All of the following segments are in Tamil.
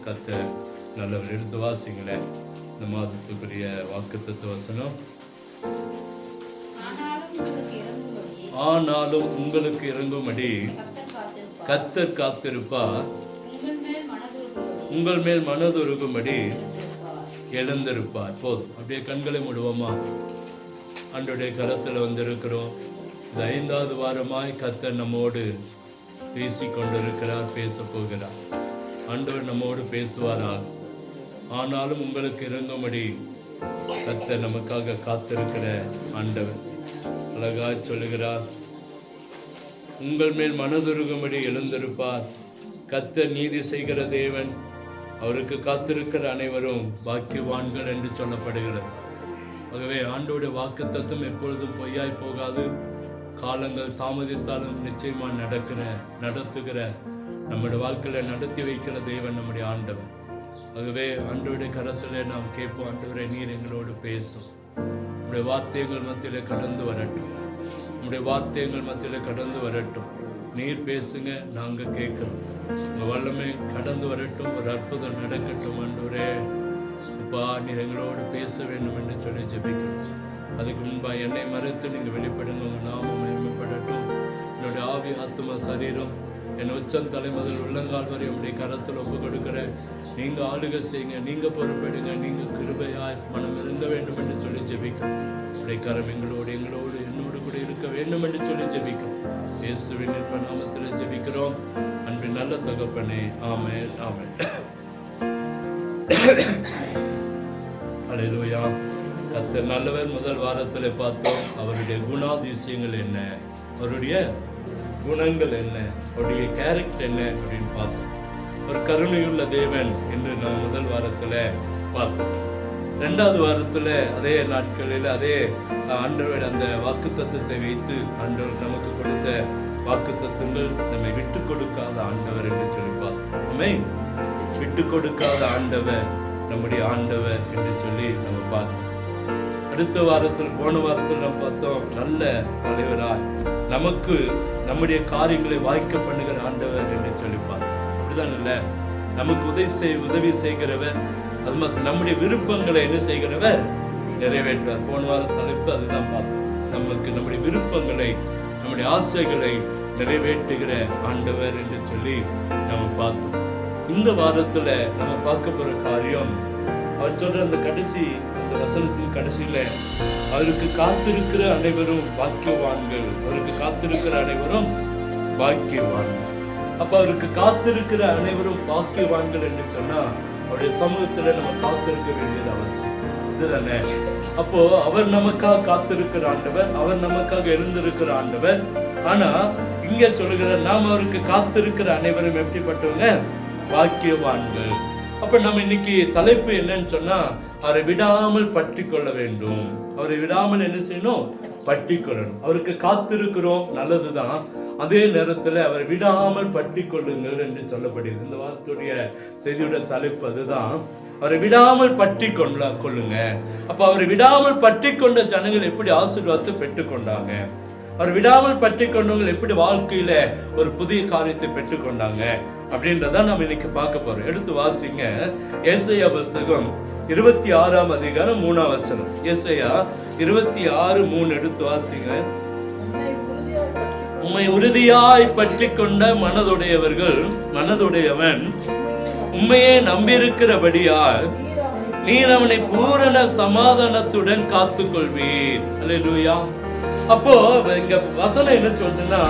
கர்த்தர் நல்லவர். எடுத்து வாசிங்களேன். இந்த மாதத்துக்குரிய வாக்குத்தத்த வசனம். ஆனாலும் உங்களுக்கு இறங்கும்படி கர்த்தர் காத்திருப்பார், உங்கள் மேல் மனதுருகும்படி எழுந்திருப்பார். போதும். அப்படியே கண்களை மூடுவோமா? ஆண்டவருடைய கரத்தில் வந்திருக்கிறோம். இந்த 5வது வாரமாய் கர்த்தர் நம்மோடு பேசிக்கொண்டிருக்கிறார், பேச போகிறார். ஆண்டவர் நம்மோடு பேசுவாரால். ஆனாலும் உங்களுக்கு இறங்கும்படி கர்த்தர் நமக்காக காத்திருக்கிற ஆண்டவர் அழகாய் சொல்லுகிறார். உங்கள் மேல் மனதுருகும்படி எழுந்திருப்பார். கர்த்தர் நீதி செய்கிற தேவன். அவருக்கு காத்திருக்கிற அனைவரும் பாக்கியவான்கள் என்று சொல்லப்படுகிறது. ஆகவே ஆண்டோடைய வாக்கு தத்துவம் எப்பொழுதும் பொய்யாய் போகாது. காலங்கள் தாமதித்தாலும் நிச்சயமா நடத்துகிற நம்முடைய வாழ்க்கையில நடத்தி வைக்கிற தேவன் நம்முடைய ஆண்டவர். ஆகவே ஆண்டவருடைய கரத்துல நாம் கேட்போம். ஆண்டவரை, நீர் எங்களோடு பேசும். உங்களுடைய வார்த்தைகள் மத்தியில கடந்து வரட்டும். உங்களுடைய வார்த்தைகள் மத்தியில கடந்து வரட்டும். நீர் பேசுங்க, நாங்க கேட்கிறோம். உங்க வல்லமை கடந்து வரட்டும். ஒரு அற்புதம் நடக்கட்டும். ஆண்டவரே அப்பா, நீர் எங்களோடு பேச வேண்டும் என்று சொல்லி ஜெபிக்கிறோம். அதுக்கு முன்பா என்னை மறைத்து நீங்க வெளிப்படுங்க. உங்க நாமம் மகிமைப்படட்டும். என்னுடைய ஆவி, ஆத்மா, சரீரம், என் உச்சம் தலை முதல் உள்ளங்கால் வரை உங்களுடைய கரத்தில் ஒப்பு கொடுக்கிற. நீங்க ஆளுகை செய்யுங்க, நீங்க பொறுப்பெடுங்க, நீங்க கிருபையாய் மனம் இருங்க வேண்டும் என்று சொல்லி ஜெபிக்கிறோம். உடைய கரம் எங்களோடு என்னோடு கூட இருக்க வேண்டும் என்று சொல்லி ஜெபிக்கிறோம். இயேசுவின் நிற்ப நாமத்தில் ஜெபிக்கிறோம். அன்பின் நல்ல தகப்பனே, ஆமென், ஆமென். அல்லேலூயா. கர்த்தர் நல்லவர். முதல் வாரத்தில் பார்த்தோம் அவருடைய குணாதிசயங்கள் என்ன, அவருடைய குணங்கள் என்ன, அவருடைய கேரக்டர் என்ன அப்படின்னு பார்த்தோம். ஒரு கருணையுள்ள தேவன் என்று நாம் முதல் வாரத்துல பார்த்தோம். 2வது வாரத்துல அதே நாட்களில் அதே ஆண்டவர் அந்த வாக்கு தத்துவத்தை வைத்து ஆண்டவர் நமக்கு கொடுத்த வாக்கு தத்துவங்கள் நம்மை விட்டு கொடுக்காத ஆண்டவர் என்று சொல்லி பார்த்தோம். நம்மை விட்டு கொடுக்காத ஆண்டவர் நம்முடைய ஆண்டவர் என்று சொல்லி நம்ம பார்த்தோம். அடுத்த வாரத்தில், போன வாரத்தில் நம்ம பார்த்தோம், நல்ல தலைவராய் நமக்கு நம்முடைய காரியங்களை வாய்க்க பண்ணுகிற ஆண்டவர் என்று சொல்லி பார்த்தோம். அப்படிதான் இல்ல, நமக்கு உதவி செய்கிறவர். அது மாதிரி நம்முடைய விருப்பங்களை என்ன செய்கிறவர்? நிறைவேற்றார். போன வார தலைப்பு அதுதான் பார்த்தோம். நமக்கு நம்முடைய விருப்பங்களை, நம்முடைய ஆசைகளை நிறைவேற்றுகிற ஆண்டவர் என்று சொல்லி நம்ம பார்த்தோம். இந்த வாரத்துல நம்ம பார்க்க போற காரியம், அவர் சொல்ற அந்த வசனத்தின் கடைசியில, அவருக்கு காத்திருக்கிற அனைவரும் பாக்கியவான்கள். அவருக்கு காத்திருக்கிற அனைவரும் பாக்கியவான்கள். அப்ப அவருக்கு காத்திருக்கிற அனைவரும் பாக்கியவான்கள் என்று சொன்னா, அவருடைய சமூகத்துல நம்ம காத்திருக்க வேண்டியது அவசியம். இதுதானே? அப்போ அவர் நமக்காக காத்திருக்கிற ஆண்டவர், அவர் நமக்காக எழுந்திருக்கிற ஆண்டவர். ஆனா இங்க சொல்லுகிற, நாம் அவருக்கு காத்திருக்கிற அனைவரும் எப்படிப்பட்டவங்க? பாக்கியவான்கள். அப்ப நம்ம இன்னைக்கு தலைப்பு என்னன்னு சொன்னா, அவரை விடாமல் பற்றி கொள்ள வேண்டும். அவரை விடாமல் என்ன செய்யணும்? பற்றி கொள்ளணும். அவருக்கு காத்திருக்கிறோம், நல்லதுதான். அதே நேரத்துல அவரை விடாமல் பற்றி கொள்ளுங்கள் என்று சொல்லப்படுகிறது. இந்த வார்த்தையுடைய செய்தியுடைய தலைப்பு அதுதான். அவரை விடாமல் பற்றி கொள்ளுங்க. அப்ப அவரை விடாமல் பற்றி கொண்ட ஜனங்கள் எப்படி ஆசீர்வாதத்தை பெற்றுக்கொண்டாங்க? அவர் விடாமல் பற்றி கொண்டவங்க எப்படி வாழ்க்கையில ஒரு புதிய காரியத்தை பெற்றுக்கொண்டாங்க அப்படின்றத நம்ம இன்னைக்கு பார்க்க போறோம். எடுத்து வாசிங்க. ஏசாயா புஸ்தகம் 26ஆம் அதிகாரம் 3ஆம் வசனம். ஏசாயா 26:3 எடுத்து வாசிங்க. உம்மை உறுதியாய் பற்றி கொண்ட மனதுடையவன் உம்மையே நம்பியிருக்கிறபடியால் நீர் அவனை பூரண சமாதானத்துடன் காத்துக்கொள்வீர். அல்லேலூயா. அப்போ இங்க வசனம் என்ன சொல்றதுன்னா,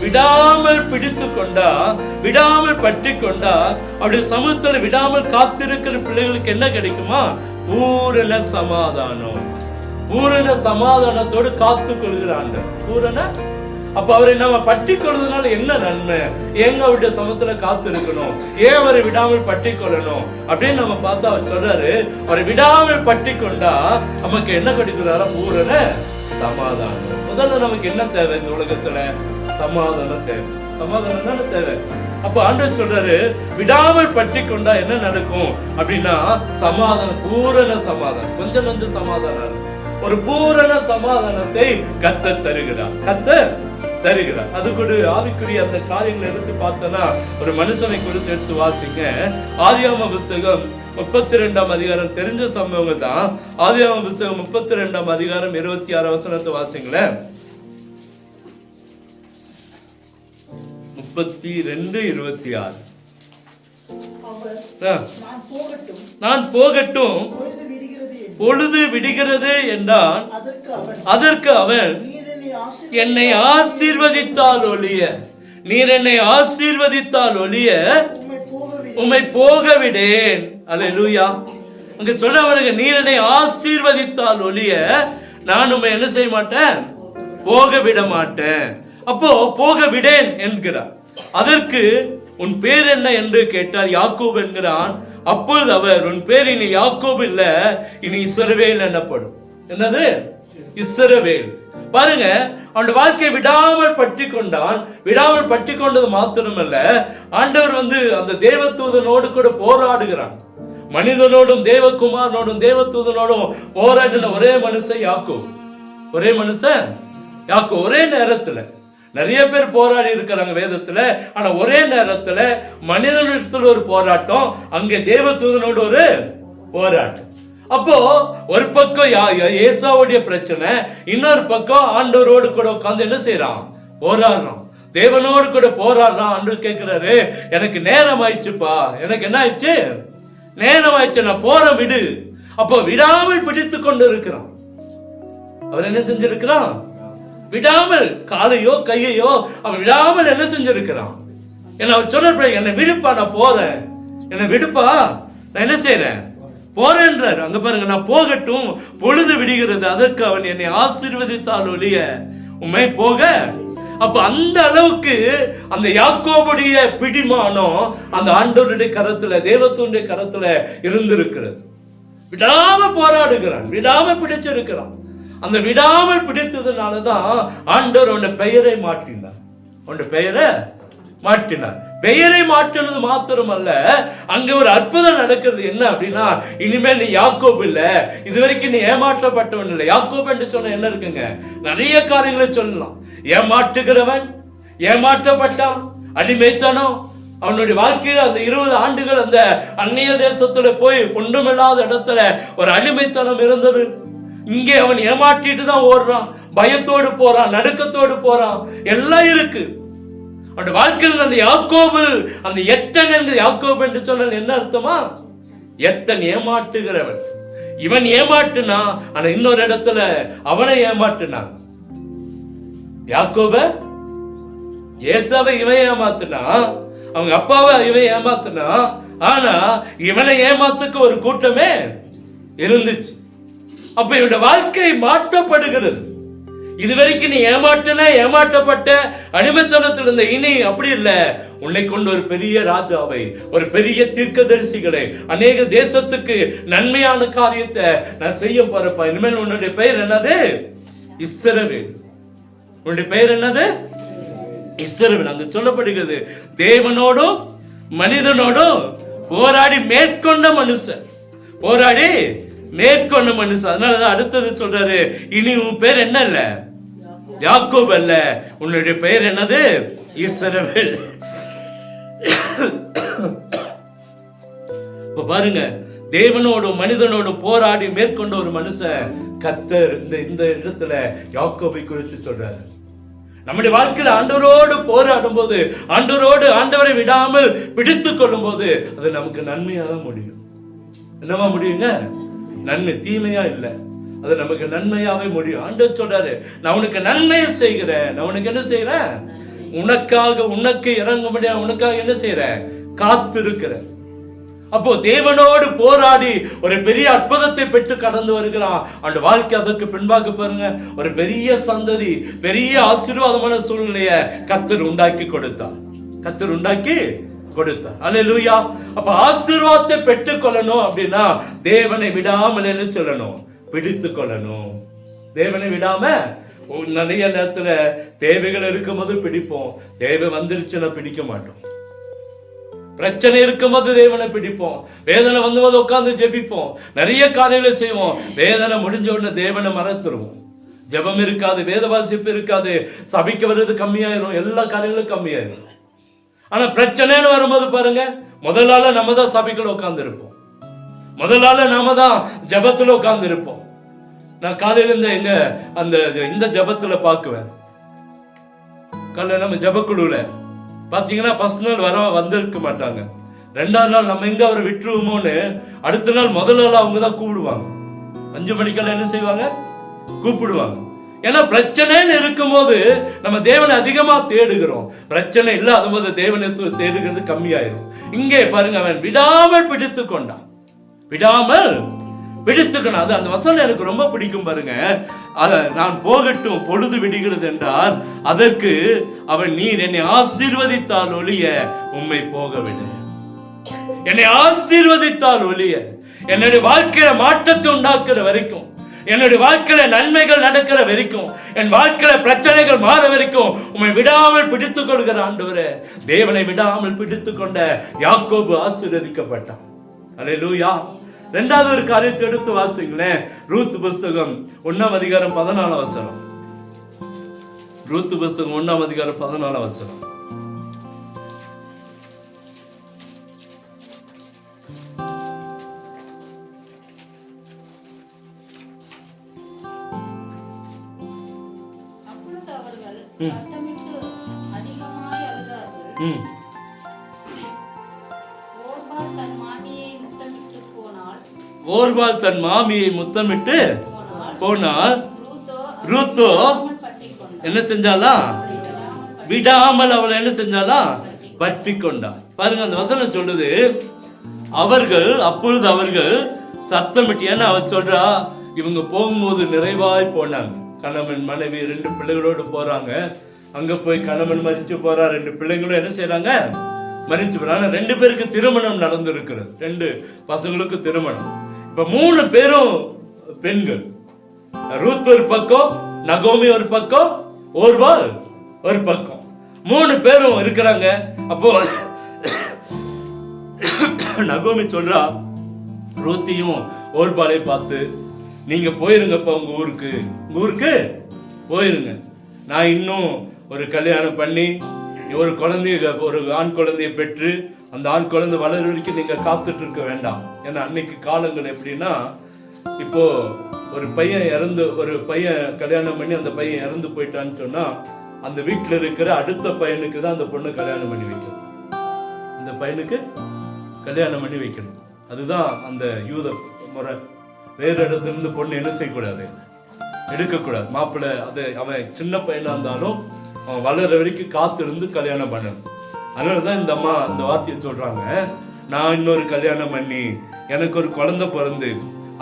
விடாமல் பிடித்து கொண்டா, விடாமல் பற்றி கொண்டா, அப்படி சமூகத்துல விடாமல் காத்திருக்கிற பிள்ளைகளுக்கு என்ன கிடைக்குமா? பூரண சமாதானம். பூரண சமாதானத்தோடு காத்து கொள்கிறாங்க. பூரண. அப்ப அவரை நம்ம பற்றி கொள்வதனால என்ன நன்மை? ஏங்க அவருடைய சமத்துல காத்து இருக்கணும்? ஏன் அவரை விடாமல் பற்றி கொள்ளணும் அப்படின்னு நம்ம பார்த்தா அவர் சொல்றாரு, அவரை விடாமல் பற்றி கொண்டா நமக்கு என்ன கிடைக்கிறாரா? பூரண சமாதானம். முதல்ல நமக்கு என்ன தேவை இந்த உலகத்துல? சமாதானம் தேவை. சமாதானம் தானே தேவை. அப்ப ஆண்டவர் சொல்றாரு, விடாமல் பற்றி கொண்டா என்ன நடக்கும் அப்படின்னா, சமாதானம், பூரண சமாதானம். கொஞ்சம் சமாதானம், ஒரு பூரண சமாதானத்தை கர்த்தர் தருகிறார். கர்த்தர் தருகிறார். அதுக்கு ஒரு ஆவிக்குரிய அந்த காரியங்களை எடுத்து பார்த்தோம்னா ஒரு மனுஷனை குறித்து எடுத்து வாசிங்க. ஆதியாகம புஸ்தகம் 32ஆம் அதிகாரம், தெரிஞ்ச சம்பவங்கள் தான். ஆதியாகம புஸ்தகம் 32ஆம் அதிகாரம் 26 வசனத்தை வாசிங்களேன். 32:26. நான் போகட்டும், பொழுது விடுகிறது என்றான். அதற்கு அவன், என்னை ஆசீர்வதித்தால் ஒழிய, நீர் என்னை ஆசீர்வதித்தால் ஒழிய உம்மை போக விடேன். அல்லேலூயா. அங்க சொல்றவனுக்கு, நீர் என்னை ஆசீர்வதித்தால் ஒழிய நான் உம்மை என்ன செய்ய மாட்டேன், போக விட மாட்டேன். அப்போ போக விடேன் என்கிறார். அதற்கு உன் பேர் என்ன என்று கேட்டார். யாக்கோபு என்கிறான். அப்பொழுது அவர், உன் பேர் இனி யாக்கோபு இல்ல, இனி இஸ்ரவேல் எனப்படும். என்னது? இஸ்ரவேல். பாருங்க, அவன் வாழ்க்கையை விடாமல் பற்றி கொண்டான். விடாமல் பற்றி கொண்டது மாத்திரமல்ல, ஆண்டவர் அந்த தேவதூதனோடு கூட போராடுகிறான். மனிதனோடும் தேவகுமாரனோடும் தேவதூதனோடும் போராடின ஒரே மனுஷன் யாக்கோபு. ஒரே மனுஷன் யாக்கோபு. ஒரே நேரத்துல நிறைய பேர் போராடி இருக்கிறாங்க வேதத்துல. ஆனா ஒரே நேரத்துல மனிதனிடத்துல ஒரு போராட்டம், அங்கே தேவதூதனோடு ஒரு போராட்டம். அப்போ ஒரு பக்கம் ஏசாவுடைய பிரச்சனை, இன்னொரு பக்கம் ஆண்டவரோடு கூட உட்கார்ந்து என்ன செய்யறான், போராடுறான். தேவனோடு கூட போராடுறான். ஆண்டவர் கேட்கிறாரு, எனக்கு நேரம் ஆயிடுச்சுப்பா, எனக்கு என்ன ஆயிடுச்சு, நேரம் ஆயிடுச்சு, நான் போற விடு. அப்போ விடாமல் பிடித்து கொண்டு இருக்கிறான். அவர் என்ன செஞ்சிருக்கிறான், விடாமல் காலையோ கையையோ அவன் விடாமல் என்ன செஞ்சிருக்கிறான். என்ன அவர் சொல்ற, என்னை விடுப்பா, நான் போறேன், என்னை விடுப்பா, நான் என்ன செய்யறேன், போறேன்றார். அங்க பாருங்க, நான் போகட்டும், பொழுது விடுகிறது, அதற்கு அவன் என்னை ஆசீர்வதித்தால் ஒழிய உம்மை போக. அப்ப அந்த அளவுக்கு அந்த யாக்கோபுடைய பிடிமானம் அந்த ஆண்டவருடைய கரத்துல, தேவத்துடைய கரத்துல இருந்திருக்கிறது. விடாம போராடுகிறான், விடாம பிடிச்சிருக்கிறான். அந்த விடாமல் பிடித்ததுனாலதான் ஆண்டவர் அவனுடைய பெயரை மாற்றினார். அவனுடைய பெயரை மாற்றினார். பெயரை மாற்றினது மாத்திரமல்ல, அங்க ஒரு அற்புதம் நடக்கிறது. என்ன அப்படின்னா, இனிமேல் நீ யாக்கோபு இல்ல, இதுவரைக்கும் நீ ஏமாற்றப்பட்டவன் இல்லை. யாக்கோபு என்று சொன்ன என்ன இருக்குங்க, நிறைய காரியங்களை சொல்லலாம். ஏமாற்றுகிறவன், ஏமாற்றப்பட்டான், அடிமைத்தனம். அவனுடைய வாழ்க்கையில் அந்த 20 ஆண்டுகள் அந்த அந்நிய தேசத்துல போய் ஒன்றுமில்லாத இடத்துல ஒரு அடிமைத்தனம் இருந்தது. இங்கே அவன் ஏமாற்றிட்டு தான் ஓடுறான், பயத்தோடு போறான், நடுக்கத்தோடு போறான், எல்லாம் இருக்கு அவன் வாழ்க்கையில். அந்த யாக்கோபு, அந்த எத்தன் என்று யாக்கோபு என்று சொன்னால் என்ன அர்த்தமா, எத்தன் ஏமாற்றுகிறவன். இவன் ஏமாட்டுனா, ஆனா இன்னொரு இடத்துல அவனை ஏமாட்டுனான். யாக்கோப, ஏசாவை இவன் ஏமாத்துனா, அவங்க அப்பாவை இவன் ஏமாத்துனா. ஆனா இவனை ஏமாத்துக்கு ஒரு கூட்டமே இருந்துச்சு. அப்ப இவனுடைய வாழ்க்கை மாற்றப்படுகிறது. இதுவரைக்கும் நீ ஏமாற்றப்பட்ட அடிமைத்தனத்தில் இருந்த, இனி அப்படி இல்ல, உன்னை கொண்டு ஒரு பெரிய ராஜாவை, ஒரு பெரிய தீர்க்கதரிசிகளை, அநேக தேசத்துக்கு நன்மையான காரியத்தை நான் செய்ய போறப்பா. இனிமேல் உன்னுடைய பெயர் என்னது, இஸ்ரவேல். உன்னுடைய பெயர் என்னது, இஸ்ரவேல். அங்கு சொல்லப்படுகிறது, தேவனோடும் மனிதனோடும் போராடி மேற்கொண்ட மனுஷன், போராடி மேற்கொண்ட மனுஷன். அதனாலதான் அடுத்தது சொல்றாரு, இனி உன் பேர் என்ன இல்ல, யாக்கோபு அல்ல, உன்னுடைய பெயர் என்னது, இஸ்ரவேல். இப்ப பாருங்க, தேவனோடும் மனிதனோடும் போராடி மேற்கொண்ட ஒரு மனுஷன் கர்த்தர் இந்த இடத்துல யாக்கோபை குறித்து சொல்றாரு. நம்முடைய வாழ்க்கையில ஆண்டவரோடு போராடும் போது, ஆண்டவரை விடாமல் பிடித்துக் கொள்ளும் போது, அது நமக்கு நன்மையாக முடியும். என்னவா முடியுங்க, நன்மை, தீமையா இல்ல, அது நமக்கு நன்மையாவே முடியும். ஆண்டவர் சொல்றாரு, நான் உனக்கு நன்மையை செய்கிறேன், நான் உனக்கு என்ன செய்யறேன், உனக்கு இறங்கும்படியா உனக்காக என்ன செய்யறேன், காத்திருக்கிறேன். அப்போ தேவனோடு போராடி ஒரு பெரிய அற்புதத்தை பெற்று கடந்து வருகிறான். அந்த வாழ்க்கை அதற்கு பின்பாக பாருங்க, ஒரு பெரிய சந்ததி, பெரிய ஆசீர்வாதமான சூழ்நிலையை கர்த்தர் உண்டாக்கி கொடுத்தார். அல்லேலூயா. அப்ப ஆசீர்வாதத்தை பெற்றுக் கொள்ளணும் அப்படின்னா தேவனை விடாமல் என்ன சொல்லணும், பிடித்து கொள்ளணும். தேவனை விடாம, நிறைய நேரத்துல தேவைகள் இருக்கும் போது பிடிப்போம், தேவை வந்துருச்சுன்னா பிடிக்க மாட்டோம். பிரச்சனை இருக்கும்போது தேவனை பிடிப்போம், வேதனை வந்து உட்கார்ந்து ஜெபிப்போம், நிறைய காரியங்களை செய்வோம். வேதனை முடிஞ்ச உடனே தேவனை மறந்துடுவோம். ஜெபம் இருக்காது, வேத வாசிப்பு இருக்காது, சபைக்கு வர்றது கம்மியாயிரும், எல்லா காரியங்களும் கம்மியாயிரும். ஆனா பிரச்சனைன்னு வரும்போது பாருங்க, முதலால நம்ம தான் சபைக்குள்ள உட்கார்ந்து இருப்போம், முதலால நாம தான் ஜெபத்துல உட்கார்ந்து இருப்போம். நான் காலையில இருந்து இந்த ஜெபத்துல பாக்குவேன். காலையில நம்ம ஜெபக்குழுல பாத்தீங்கன்னா ஃபர்ஸ்ட் நாள் வந்திருக்க மாட்டாங்க, ரெண்டாவது நாள் நம்ம எங்க அவரை விட்டுருவோமோன்னு அடுத்த நாள் முதல் நாள் அவங்க தான் கூப்பிடுவாங்க. 5 மணிக்கெல்லாம் என்ன செய்வாங்க, கூப்பிடுவாங்க. ஏன்னா பிரச்சனைன்னு இருக்கும்போது நம்ம தேவனை அதிகமா தேடுகிறோம், பிரச்சனை இல்லாத போது தேவனை தேடுகிறது கம்மியாயிரும். இங்கே பாருங்க, அவன் விடாமல் பிடித்து கொண்டான், விடாமல் பிடித்துக்கணும். அது அந்த வசனம் எனக்கு ரொம்ப பிடிக்கும் பாருங்க. நான் போகட்டும், பொழுது விடுகிறது என்றால் அதற்கு அவன், நீர் என்னை ஆசீர்வதித்தால் ஒழிய உம்மை போகவில்லை. என்னை ஆசீர்வதித்தால் ஒழிய, என்னுடைய வாழ்க்கையில மாற்றத்தை உண்டாக்குற வரைக்கும், என்னுடைய வாழ்க்கையில நன்மைகள் நடக்கிற வரைக்கும், என் வாழ்க்கையில பிரச்சனைகள் மாற வரைக்கும் உம்மை விடாமல் பிடித்துக் கொள்கிற ஆண்டவரே. தேவனை விடாமல் பிடித்துக் கொண்ட யாக்கோபு ஆசீர்வதிக்கப்பட்டான். அல்லேலூயா. இரண்டாவது ஒரு காரியத்தை எடுத்து வாசிங்களேன். ரூத் புஸ்தகம் 1ஆம் அதிகாரம் 14ஆம் வசனம். ரூத் புஸ்தகம் 1ஆம் அதிகாரம் 14ஆம் வசனம். ஓர்பால் தன் மாமியை முத்தமிட்டு போனால் ரூத்தோ என்ன செஞ்சாலா, விடாமல் அவளை என்ன செஞ்சாலா, பற்றி கொண்டா. பாருங்க அந்த வசனம் சொல்லுது, அப்பொழுது அவர்கள் சத்தமிட்டு, ஏன்னா அவர் சொல்றா, இவங்க போகும்போது நிறைவாய் போனாங்க. கணவன் மனைவி 2 பிள்ளைகளோடு போறாங்க. அங்க போய் கணவன் மரிச்சு போறா, 2 பிள்ளைங்களும் என்ன செய்யறாங்க, மரிச்சு போறாங்க. 2 பேருக்கு திருமணம் நடந்திருக்கிறது, 2 பசங்களுக்கு திருமணம். இப்ப 3 பேரும் பெண்கள். ரூத் ஒரு பக்கம், நகோமி ஒரு பக்கம், ஓர்பால் ஒரு பக்கம், 3 பேரும் இருக்கிறாங்க. அப்போ நகோமி சொல்றா, ரூத்தையும் ஓர்பாலை பார்த்து, நீங்க போயிருங்கப்பா உங்க ஊருக்கு போயிருங்க. நான் இன்னும் ஒரு கல்யாணம் பண்ணி ஒரு ஆண் குழந்தையை பெற்று அந்த ஆண் குழந்தை வளர வரைக்கும் நீங்க காத்துட்டு இருக்க வேண்டாம். ஏன்னா அன்னைக்கு காலங்கள் எப்படின்னா, இப்போ ஒரு பையன் கல்யாணம் பண்ணி அந்த பையன் இறந்து போயிட்டான்னு சொன்னா, அந்த வீட்டுல இருக்கிற அடுத்த பையனுக்கு தான் அந்த பொண்ணு கல்யாணம் பண்ணி வைக்கணும், அந்த பையனுக்கு கல்யாணம் பண்ணி வைக்கணும். அதுதான் அந்த யூத முறை. வேறு இடத்துல இருந்து பொண்ணு என்ன செய்யக்கூடாது, எடுக்கக்கூடாது. மாப்பிள்ளை அவன் சின்ன பையனா இருந்தாலும் அவன் வளர வரைக்கும் காத்து இருந்து கல்யாணம் பண்ணணும். அதனாலதான் இந்த அம்மா இந்த வார்த்தையை சொல்றாங்க, நான் இன்னொரு கல்யாணம் பண்ணி எனக்கு ஒரு குழந்தை பிறந்து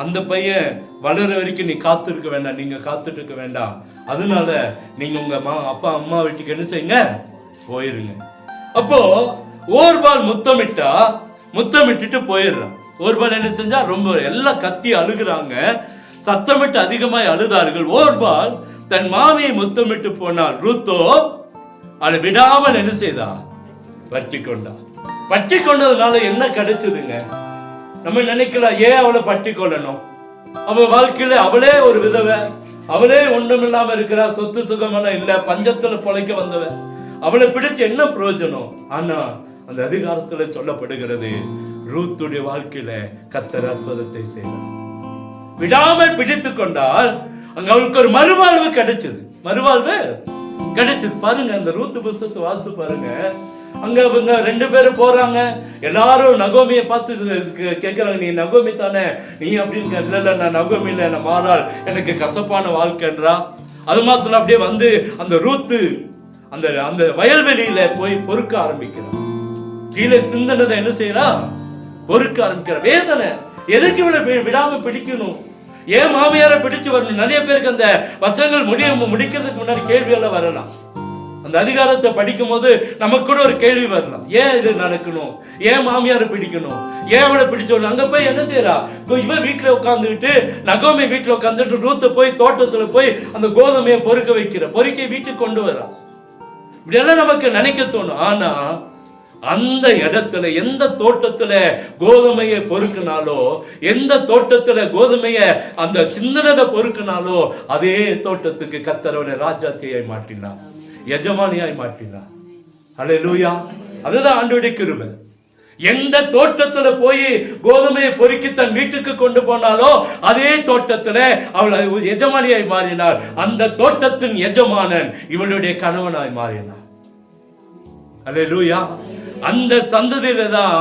அந்த பையன் வளர வரைக்கும் நீ காத்திருக்க வேண்டாம், நீங்க காத்துட்டு இருக்க வேண்டாம். அதனால நீங்க உங்க அப்பா அம்மா வீட்டுக்கு என்ன செய்யுங்க, போயிருங்க. அப்போ ஓர்பால் முத்தமிட்டுட்டு போயிடுறான். ஓர்பால் என்ன செஞ்சா, ரொம்ப எல்லாம் கத்தி அழுகுறாங்க, சத்தமிட்டு அதிகமாய் அழுதார்கள். ஓர்பால் தன் மாமியை முத்தமிட்டு போனாள். ரூத்தோ அதை விடாமல் என்ன செய்தா, பற்றி கொண்டதுனால என்ன கிடைச்சதுங்க? நம்ம நினைக்கலாம், ஏன் அவளை பற்றி கொள்ளணும்? அவ வாழ்க்கையில அவளே ஒரு விதவை, அவளே ஒன்றும் இல்லாம இருக்கிறா, சொத்து சுகமெல்லாம் இல்ல, பஞ்சத்துல பொழைக்க வந்தவ, அவளை பிடிச்சு என்ன பிரயோஜனம்? ஆனா அந்த அதிகாரத்துல சொல்லப்படுகிறது, ரூத்துடைய வாழ்க்கையில கர்த்தர் அற்புதத்தை செய்தார். விடாமல் பிடித்து கொண்டால் அங்க அவளுக்கு ஒரு மறுவாழ்வு கிடைச்சது. பாருங்க, அந்த ரூத்து புஸ்தகத்தை வாசித்து பாருங்க. அங்க இவங்க 2 பேரும் போறாங்க. எல்லாரும் நகோமியை பார்த்து கேட்கிறாங்க, நீ நகோமி தானே? நீ அப்படின்னு இல்ல, நான் நகோமி இல்ல, நான் மாறாள், எனக்கு கசப்பான வாழ்க்கைன்றா. அது மாத்திரம் அப்படியே வந்து அந்த ரூத்து அந்த வயல்வெளியில போய் பொறுக்க ஆரம்பிக்கிறான். கீழே சிந்தனதை என்ன செய்யறா, பொறுக்க ஆரம்பிக்கிற. வேதனை எதுக்கு இவளை விடாம பிடிக்கணும்? ஏன் மாமியாரை பிடிச்சு வரணும்? நிறைய பேருக்கு அந்த வசனங்கள் முடிக்கிறதுக்கு முன்னாடி கேள்வியெல்லாம் வரலாம். அந்த அதிகாரத்தை படிக்கும் போது நமக்கு கூட ஒரு கேள்வி வரலாம், ஏன் இது நடக்கணும்? ஏன் மாமியாரை பிடிக்கணும்? ஏன் அவளை பிடிச்சோம்? அங்க போய் என்ன செய்யறா, இவ வீட்டுல உட்காந்துக்கிட்டு, நகோமி வீட்டுல உட்காந்துட்டு, ரூத்தை போய் தோட்டத்துல போய் அந்த கோதுமையை பொறுக்கி வீட்டுக்கு கொண்டு வரா. இப்படியெல்லாம் நமக்கு நினைக்க தோணும். ஆனா அந்த இடத்துல எந்த தோட்டத்துல கோதுமையை பொறுக்கினாலோ, எந்த தோட்டத்துல கோதுமைய அந்த சிந்தனதை பொறுக்கினாலோ, அதே தோட்டத்துக்கு கர்த்தரோட ராஜாத்தியாய் மாற்றினார், எஜமானியாய் மாற்றினார். அல்லேலூயா. அதுதான் ஆண்டவருடைய கிருபை. எந்த தோட்டத்துல போய் கோதுமையை பொறுக்கி தன் வீட்டுக்கு கொண்டு போனாலோ அதே தோட்டத்துல அவள் எஜமானியாய் மாறினார். அந்த தோட்டத்தின் எஜமானன் இவளுடைய கணவனாய் மாறினார். அல்லேலூயா. அந்த சந்ததியில தான்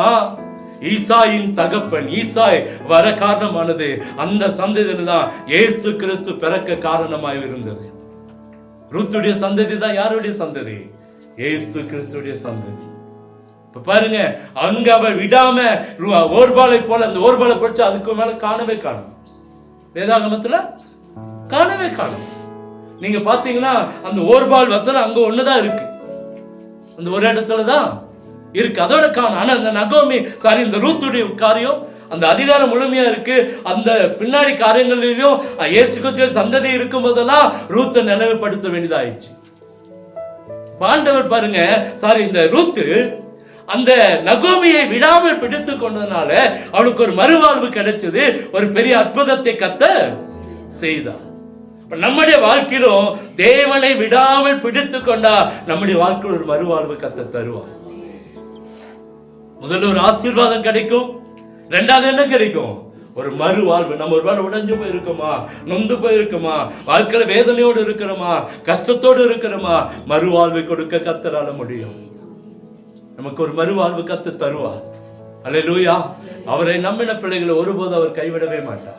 ஈசாயின் தகப்பன் ஈசாய் வர காரணமானது. அந்த சந்ததியில தான் இயேசு கிறிஸ்து பிறக்க காரணமாய் இருந்தது. ரூத்துடைய சந்ததி தான் யாருடைய சந்ததி? இயேசு கிறிஸ்துடைய சந்ததி. இப்ப பாருங்க, அங்க அவள் விடாம ஓர்பாலை போல அந்த ஓர்பாலை படிச்சு அதுக்கு மேல காணவே காணும், வேதாகமத்துல காணவே காணும். நீங்க பாத்தீங்கன்னா அந்த ஓர்பால் வசனம் அங்க ஒண்ணுதான் இருக்கு, அந்த ஒரு இடத்துலதான் இருக்கு, அதோட காணும். ஆனா அந்த நகோமி இந்த ரூத்துடைய காரியம் அந்த அதிகாரம் முழுமையா இருக்கு. அந்த பின்னாடி காரியங்களிலும் இயேசு கிறிஸ்து சந்ததி இருக்கும் போதெல்லாம் ரூத்தை நினைவுபடுத்த வேண்டியதாயிடுச்சு. ஆண்டவர் பாருங்க, இந்த ரூத்து அந்த நகோமியை விடாமல் பிடித்து கொண்டதுனால அவளுக்கு ஒரு மறுவாழ்வு கிடைச்சது, ஒரு பெரிய அற்புதத்தை கர்த்தர் செய்தார். நம்முடைய வாழ்க்கையிலும் தேவனை விடாமல் பிடித்து கொண்டா நம்முடைய வாழ்க்கையில் ஒரு மறுவாழ்வு கர்த்தர் தருவார். முதல்ல ஒரு ஆசீர்வாதம் கிடைக்கும், ரெண்டாவது என்ன கிடைக்கும்? ஒரு மறுவாழ்வு. நம்ம ஒரு வேளை உடைஞ்சு போயிருக்கோமா, நொந்து போயிருக்கோமா, வாழ்க்கையில வேதனையோடு இருக்கிறோமா, கஷ்டத்தோடு இருக்கிறோமா, மறுவாழ்வை கொடுக்க கர்த்தரால முடியும். நமக்கு ஒரு மறுவாழ்வு கர்த்தர் தருவார். அல்லேலூயா. அவரை நம்பின பிள்ளைகளை ஒருபோது அவர் கைவிடவே மாட்டார்.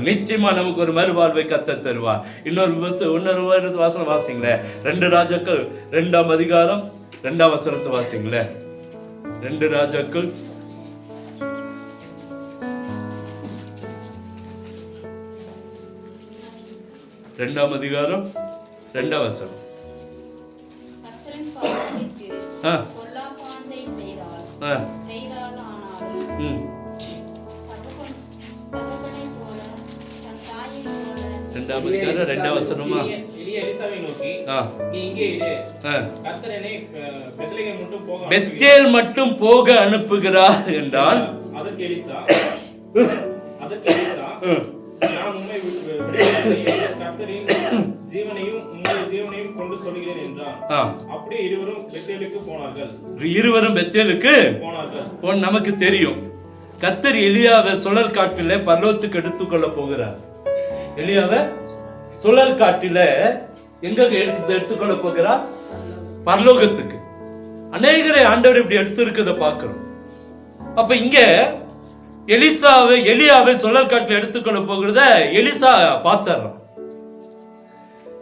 நிச்சயமா நமக்கு ஒரு மறுவாழ்வை கர்த்தர் தருவார். இன்னொரு வாசனம் வாசிங்களேன். 2 ராஜாக்கள் 2ஆம் அதிகாரம் 2ஆம் வசனத்தை வாசிங்களேன். 2 ராஜாக்கள் 2ஆம் அதிகாரம் 2ஆம் வசனம். பெத்தேல் மட்டும் போக அனுப்புகிறார் என்றால் இருவரும் பெத்தேலுக்கு போனார்கள். நமக்கு தெரியும் கர்த்தர் எலியாவை சுழல் காட்டில பரலோகத்துக்கு எடுத்துக்கொள்ள போகிறார். எலியாவை சுழல் காட்டில எங்க எடுத்துக்கொள்ள போகிறார்? பரலோகத்துக்கு. அநேகரை ஆண்டவர் இப்படி எடுத்து இருக்கிறத பார்க்கிறோம். அப்ப இங்க எலியாவை சுழல் காட்டில எடுத்துக்கொள்ள போகிறத எலிசா பார்த்துறான்.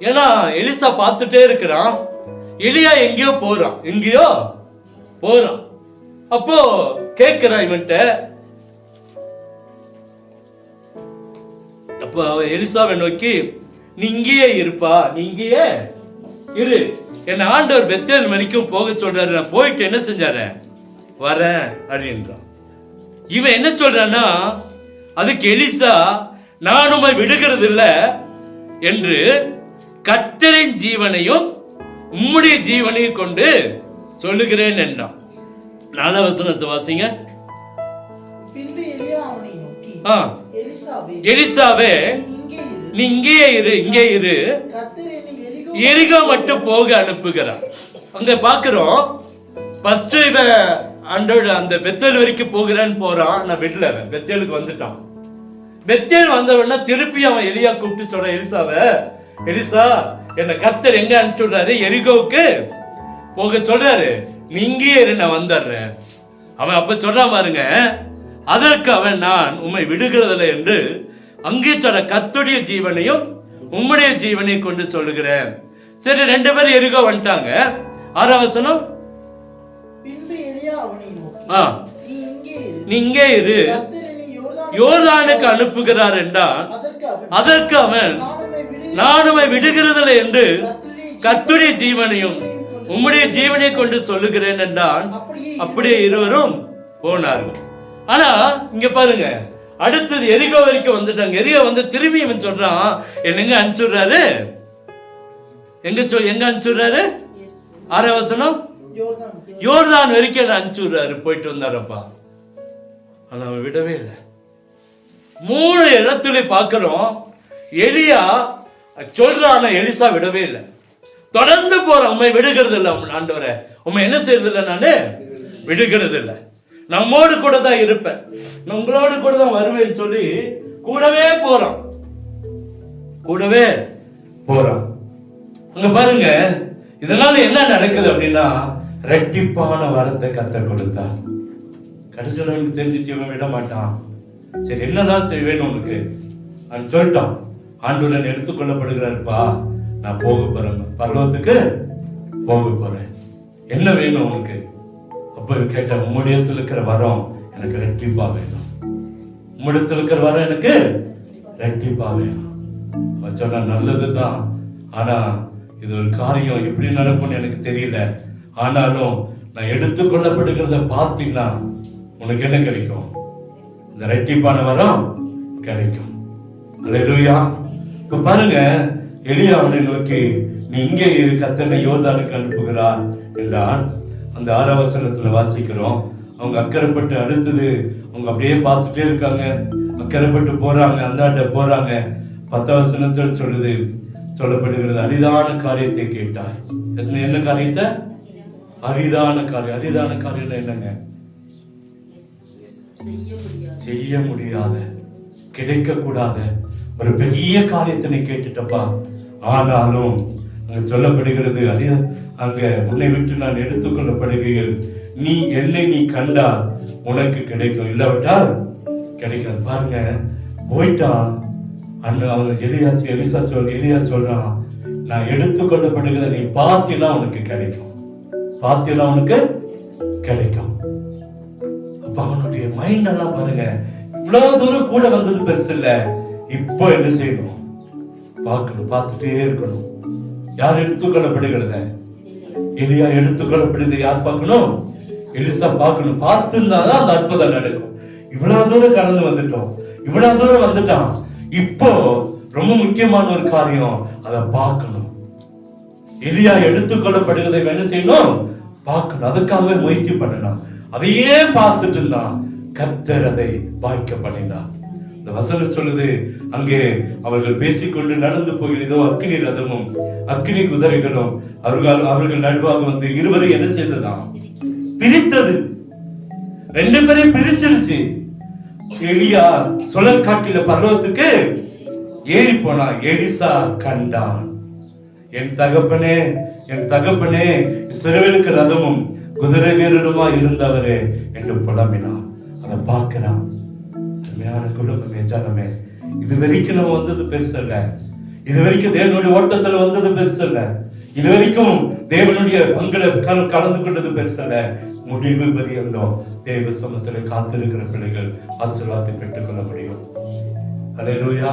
ஏன்னா எலிசா பார்த்துட்டே இருக்கிறான், எலியா எங்கேயோ போறான். அப்போ கேட்கிறான் இவன்ட்ட. அப்போ எலிசாவை நோக்கி, நீ இங்கேயே இருப்பா, நீ இங்கேயே இரு, என்ன ஆண்டவர் பெத்தேல் வரைக்கும் போக சொல்றாரு, நான் போயிட்டு என்ன செஞ்சாரு வரேன் அப்படின்றான். இவன் என்ன சொல்றான்னா, அதுக்கு எலிசா, நான் உம்மை விடுகிறது இல்ல என்று கர்த்தரின் ஜீவனையும் உம்முடைய ஜீவனையும் கொண்டு சொல்லுகிறேன் என்றான். 4ஆம் வசனத்தை வாசிங்க. எலிசாவே நீ இங்கே இரு, எரிகோ மட்டும் போக அனுப்புகிறார். அங்க பாக்குறோம், ஃபர்ஸ்ட் அந்த பெத்தேல் வரைக்கும் போகிறான்னு போறான். நான் விடல, பெத்தேலுக்கு வந்துட்டான். பெத்தேல் வந்தவன திருப்பி அவன் எலியா கூப்பிட்டு சொல்ற, எலிசா என்ன கர்த்தர் எங்க அனுப்பிச்சுடுறாரு? எரிகோவுக்கு போக சொல்றாரு, நீ இங்கே இரு, நான் வந்துடுறேன். அவன் அப்ப சொல்றான் பாருங்க, அதற்கு அவன், நான் உம்மை விடுகிறதில்லை என்று அங்கே சொல்ற கர்த்தருடைய ஜீவனையும் உம்முடைய ஜீவனையும் கொண்டு சொல்லுகிறேன். சரி, 2 பேரும் எரிகோ வந்துட்டாங்க. 6ஆம் வசனம், நீ இங்கே இரு, யோர்தானுக்கு அனுப்புகிறார் என்றான். அதற்கு அவன், நான் உம்மை விடுகிறதில்லை என்று கர்த்தருடைய ஜீவனையும் உம்முடைய ஜீவனை கொண்டு சொல்லுகிறேன் என்றான். அப்படியே இருவரும் போனார்கள். ஆனா இங்க பாருங்க, அடுத்தது எரிகோ வரைக்கும் வந்துட்டாங்க. எரிகோ வந்து திரும்பி இவன் சொல்றான், என்னங்க அனுப்பிச்சுடுறாரு, எங்க அனுப்பிச்சுடுறாரு? 6ஆம் வசனம், யோர்தான் வரைக்கும் அனுப்பிச்சு விடுறாரு, போயிட்டு வந்தாரப்பா. ஆனா அவன் விடவே இல்லை. 3 இடத்துல பார்க்கிறோம், எலியா சொல்றான, எலிசா விடவே இல்லை. தொடர்ந்து போற, உண்மை விடுகிறது இல்லை ஆண்டவரே, உண்மை என்ன செய்யறது இல்லை, நானு விடுகிறது இல்லை, நம்மோடு கூட தான் இருப்பேன், உங்களோடு கூட தான் வருவேன்னு சொல்லி கூடவே போறான், கூடவே போறான். அங்க பாருங்க, இதனால என்ன நடக்குது அப்படின்னா, ரெட்டிப்பான வரத்தை கர்த்தர் கொடுத்தார். கடைசியில் தெரிஞ்சிச்சு, இவன் விட மாட்டான். சரி, என்னதான் செய்வேன்னு உனக்கு நான் சொல்லிட்டான். ஆண்டவரன் எடுத்துக்கொள்ளப்படுகிறாருப்பா, நான் போக போறேன், பரலோகத்துக்கு போக போறேன், என்ன வேணும் உனக்கு? அப்ப கேட்டேன், உம்முடையத்தில் இருக்கிற வரம் எனக்கு ரெட்டிப்பா வேணும், உம்முடையத்தில் இருக்கிற வரம் எனக்கு ரெட்டிப்பா வேணும். சொன்னா நல்லதுதான், ஆனா இது ஒரு காரியம் எப்படி நடக்கும்னு எனக்கு தெரியல, ஆனாலும் நான் எடுத்துக்கொள்ளப்படுகிறத பார்த்தீங்கன்னா உனக்கு என்ன கிடைக்கும்? இந்த ரெட்டிப்பான வரம் கிடைக்கும். அல்லேலூயா. இப்ப பாருங்க, எலியா அவனை நோக்கி, நீ இங்கே இரு, கர்த்தர் யோர்தானுக்கு அனுப்புகிறார் என்றான். அந்த 6ஆம் வசனத்துல வாசிக்கிறோம். அவங்க அக்கறைப்பட்டு, அடுத்தது அவங்க அப்படியே பார்த்துட்டே இருக்காங்க, அக்கறைப்பட்டு போறாங்க, அந்தாண்ட போறாங்க. 10ஆம் வசனத்தில் சொல்லப்படுகிறது, அரிதான காரியத்தை கேட்டாய். என்ன காரியத்தை? அரிதான காரியம். அரிதான காரியம் என்னங்க? செய்ய முடியாத, கிடைக்க கூடாத ஒரு பெரிய காரியத்தினை கேட்டுட்டப்பா. ஆனாலும் அங்க சொல்லப்படுகிறது, அது அங்க உன்னை விட்டு நான் எடுத்துக்கொள்ளப்படுகையில் நீ கண்டா உனக்கு கிடைக்கும், இல்லாவிட்டால் கிடைக்காது. பாருங்க, போயிட்டான். அவன் எலியா சொல்றான், நான் எடுத்துக்கொள்ளப்படுகிறத நீ பார்த்தீனா உனக்கு கிடைக்கும், பார்த்தீனா உனக்கு கிடைக்கும். அப்ப அவனுடைய மைண்ட் எல்லாம் பாருங்க, இவ்வளவு தூரம் கூட வந்தது பெருசு இல்ல, இப்போ என்ன செய்யணும்? பார்க்கணும், பார்த்துட்டே இருக்கணும். யார் எடுத்துக்கொள்ளப்படுகிறத? எலியா எடுத்துக்கொள்ளப்படுகிறது. யார் பார்க்கணும்? எலிசா பார்க்கணும். பார்த்துருந்தாதான் அந்த அற்புதம் நடக்கும். இவ்வளவு தூரம் கடந்து வந்துட்டோம், இவ்வளவு தூரம் வந்துட்டான், இப்போ ரொம்ப முக்கியமான ஒரு காரியம், அதை பார்க்கணும். எலியா எடுத்துக்கொள்ளப்படுகிறதை என்ன செய்யணும்? பார்க்கணும். அதுக்காகவே முயற்சி பண்ணலாம். அதையே பார்த்துட்டு இருந்தான். கர்த்தர் அதை வாய்க்க பண்ணினார். இந்த வசனம் சொல்லுது, அங்கே அவர்கள் பேசிக்கொண்டு நடந்து போகிற இதோ அக்கினி ரதமும் அக்கினி குதிரைகளும் அவர்கள் நடுவாக வந்து இருவரை என்ன செய்ததாம்? பிரித்தது. 2 பேரையும் பிரிச்சிருச்சு. எலியா சுழல் காட்டில பர்வதத்துக்கு ஏறி போனா. எலிசா கண்டான், என் தகப்பனே, என் தகப்பனே, இஸ்ரவேலுக்கு ரதமும் குதிரை வீரருமா இருந்தவரே என்று புலம்பினான். அதை பார்க்கிறான். குடும்பமே, ஜனமே, இது வரைக்கும் நம்ம வந்தது பெருசு இல்ல, இது வரைக்கும் தேவனுடைய ஓட்டத்துல வந்தது பெருசு இல்ல, இது வரைக்கும் தேவனுடைய பங்களை கலந்து கொண்டது பெருசு இல்ல. முடிவு பெரியந்தோம் தேவ சமத்துல காத்திருக்கிற பிள்ளைகள் ஆசீர்வாதத்தை பெற்றுக் கொள்ள முடியும். அல்லேலூயா.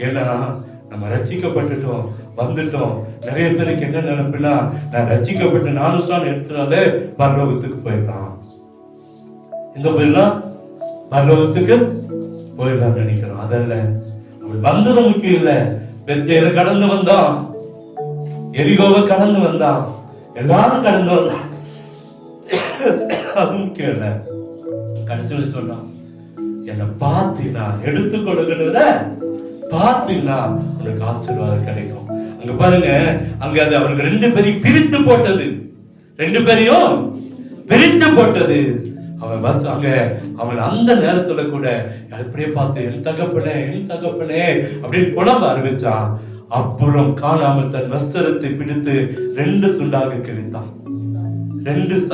ஏன்னா நம்ம ரட்சிக்கப்பட்டுட்டோம், வந்துட்டோம். நிறைய பேருக்கு என்ன நினைப்புனா, நான் ரட்சிக்கப்பட்டு நானும் எடுத்துனாலே பரலோகத்துக்கு போயிடலாம், எங்க போயிடலாம்? பரலோகத்துக்கு போயிடலாம் நினைக்கிறோம். அதல்ல, வந்தது முக்கியம் இல்ல. பெத்தேரை கடந்து வந்தான், எரிகோவை கடந்து வந்தான், எல்லாரும் கடந்து வந்தான், அது முக்கியம் இல்ல. கடைசியில சொன்னான், என்னை பார்த்தீங்கன்னா, எடுத்துக் கொடுக்கிறத பார்த்தீங்கன்னா உனக்கு ஆசீர்வாதம் கிடைக்கும். அங்க பாருங்க, அங்க அது அவர்கள் 2 பேரையும் பிரித்து போட்டது. 2 பேரையும் பிரித்து போட்டது. அவன் அந்த நேரத்துல கூட அப்படியே பார்த்து, என் தகப்பனே, என் தகப்பனே அப்படின்னு புலம்ப ஆரம்பிச்சான். அப்புறம் காணாமல் தன் வஸ்திரத்தை பிடித்து 2 துண்டாக கிழித்தான்.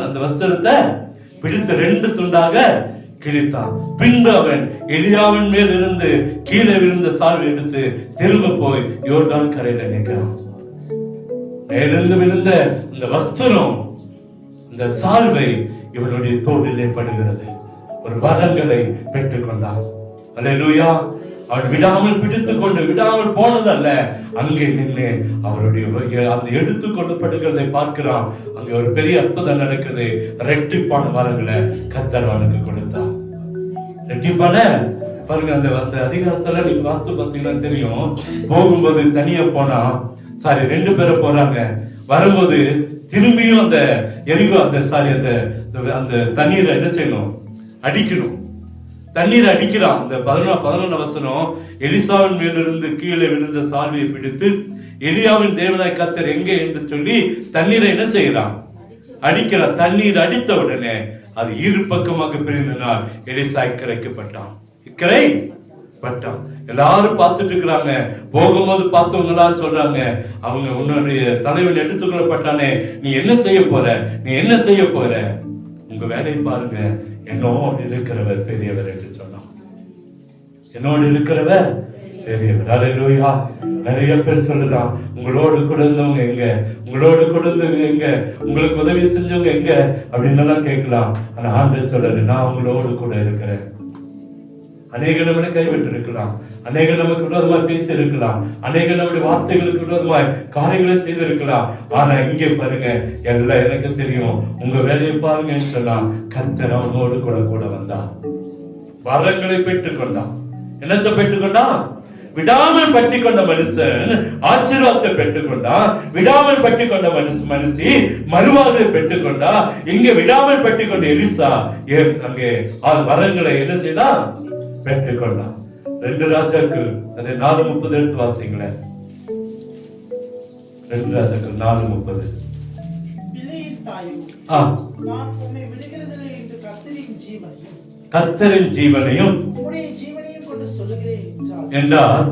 அந்த வஸ்திரத்தை பிடித்து 2 துண்டாக கிழித்தான். பின்பு அவன் எலியாவின் மேல் இருந்து கீழே விழுந்த சால்வை எடுத்து திரும்ப போய் யோர்தான் கரையில நிற்கிறான். மேலிருந்து விழுந்த இந்த வஸ்திரம், இந்த சால்வை இவனுடைய தோளிலே படுகிறது. ஒரு வரங்களை பெற்றுக் கொண்டான். அல்லேலூயா. அவன் விடாமல் பிடித்துக் கொண்டு விடாமல் போனதல்ல, அங்கே நின்று அவருடைய அந்த எடுத்துக் கொள்ளப்படுகிறதை பார்க்கிறான். அங்கே ஒரு பெரிய அற்புதம் நடக்குது. ரெட்டிப்பான வரங்களை கர்த்தர் அவனுக்கு கொடுத்தான். ரெட்டிப்பான பாருங்க, அந்த அதிகாரத்துல நீங்க வாஸ்து பார்த்தீங்கன்னா தெரியும். போகும்போது தனியா போனா, 2 பேரை போறாங்க, வரும்போது திரும்பியும் அந்த எரிகோ அந்த தண்ணீரை என்ன செய்யணும்? அடிக்கணும். தண்ணீரை அடிக்கிறான். அந்த 11 வசனம், எலிசாவின் மேலிருந்து கீழே விழுந்த சால்வையை பிடித்து எலியாவின் தேவனாய் கர்த்தர் எங்கே என்று சொல்லி தண்ணீரை என்ன செய்யறான்? அடிக்கிறான். தண்ணீர் அடித்த உடனே அது இரு பக்கமாக பிரிந்தனால் எலிசா இக்கரைக்கப்பட்டான். இக்கரைப்பட்டான். எல்லாரும் பார்த்துட்டு இருக்கிறாங்க. போகும்போது பார்த்தவங்களாம் சொல்றாங்க, அவங்க உன்னுடைய தலைவன் எடுத்துக்கொள்ளப்பட்டானே, நீ என்ன செய்ய போற? நீ என்ன செய்ய போற? உங்க வேலையை பாருங்க, என்னோடு இருக்கிறவர் பெரியவர் என்று சொன்னான். என்னோடு இருக்கிறவர் பெரியவர். அல்லேலூயா. நிறைய பேர் சொல்லலாம், உங்களோடு கூட இருந்தவங்க எங்க, உங்களோடு கூட இருந்தவங்க எங்க, உங்களுக்கு உதவி செஞ்சவங்க எங்க அப்படின்னு எல்லாம் கேட்கலாம். ஆனா ஆண்டவர் சொல்றாரு, நான் உங்களோடு கூட இருக்கிறேன். அநேக நம்மளை கைவிட்டு இருக்கலாம், அநேக நமக்கு விரோதமாய் பேசி இருக்கலாம், அநேக நம்முடைய வார்த்தைகளுக்கு விரோதமாய் காரியங்களை செய்திருக்கலாம். ஆனா இங்கே பாருங்க, எல்லாம் எனக்கு தெரியும், உங்க வேலையை பாருங்கன்னு சொன்னா கர்த்தர் அவனோடு கூட வந்தான். வரங்களை பெற்றுக் கொண்டான். என்னத்தை பெற்றுக்கொண்டான்? விடாமல் பற்றி கொண்ட மனுஷன் ஆசீர்வாதத்தை பெற்றுக்கொண்டா. விடாமல் பற்றி கொண்ட மனுஷி மறுவாழ்வை பெற்றுக்கொண்டா. இங்க விடாமல் பற்றி கொண்ட எலிசா அங்கே வரங்களை என்ன செய்தா? பெற்றுக்கொண்டான். 2 ராஜாக்கள் அதை 4:30 எடுத்து வாசிங்களேன். 2 ராஜாக்கள் 4:30. கர்த்தரின் ஜீவனையும் என்றால்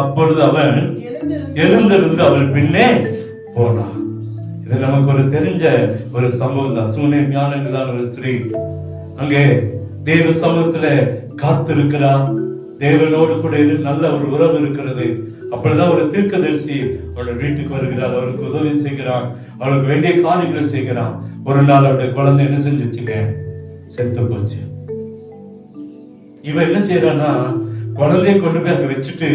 அப்பொழுது அவன் எழுந்திருந்து அவள் பின்னே போனான். இது நமக்கு ஒரு தெரிஞ்ச ஒரு சம்பவம் தான். சூனேமியான ஒரு ஸ்திரீ அங்கே தேவ சமூகத்துல காத்திருக்கிறார். தேவனோடு கூட நல்ல ஒரு உறவு இருக்கிறது. அப்படிதான் ஒரு தீர்க்கதரிசி அவளோட வீட்டுக்கு வருகிறார். அவருக்கு உதவி செய்கிறான், அவளுக்கு வேண்டிய காரியங்களை செய்கிறான். ஒரு நாள் அவருடைய குழந்தை என்ன செஞ்சுச்சுங்க? செத்து போச்சு. இவன் என்ன செய்யறான்னா, குழந்தைய கொண்டு போய் அங்க வச்சுட்டு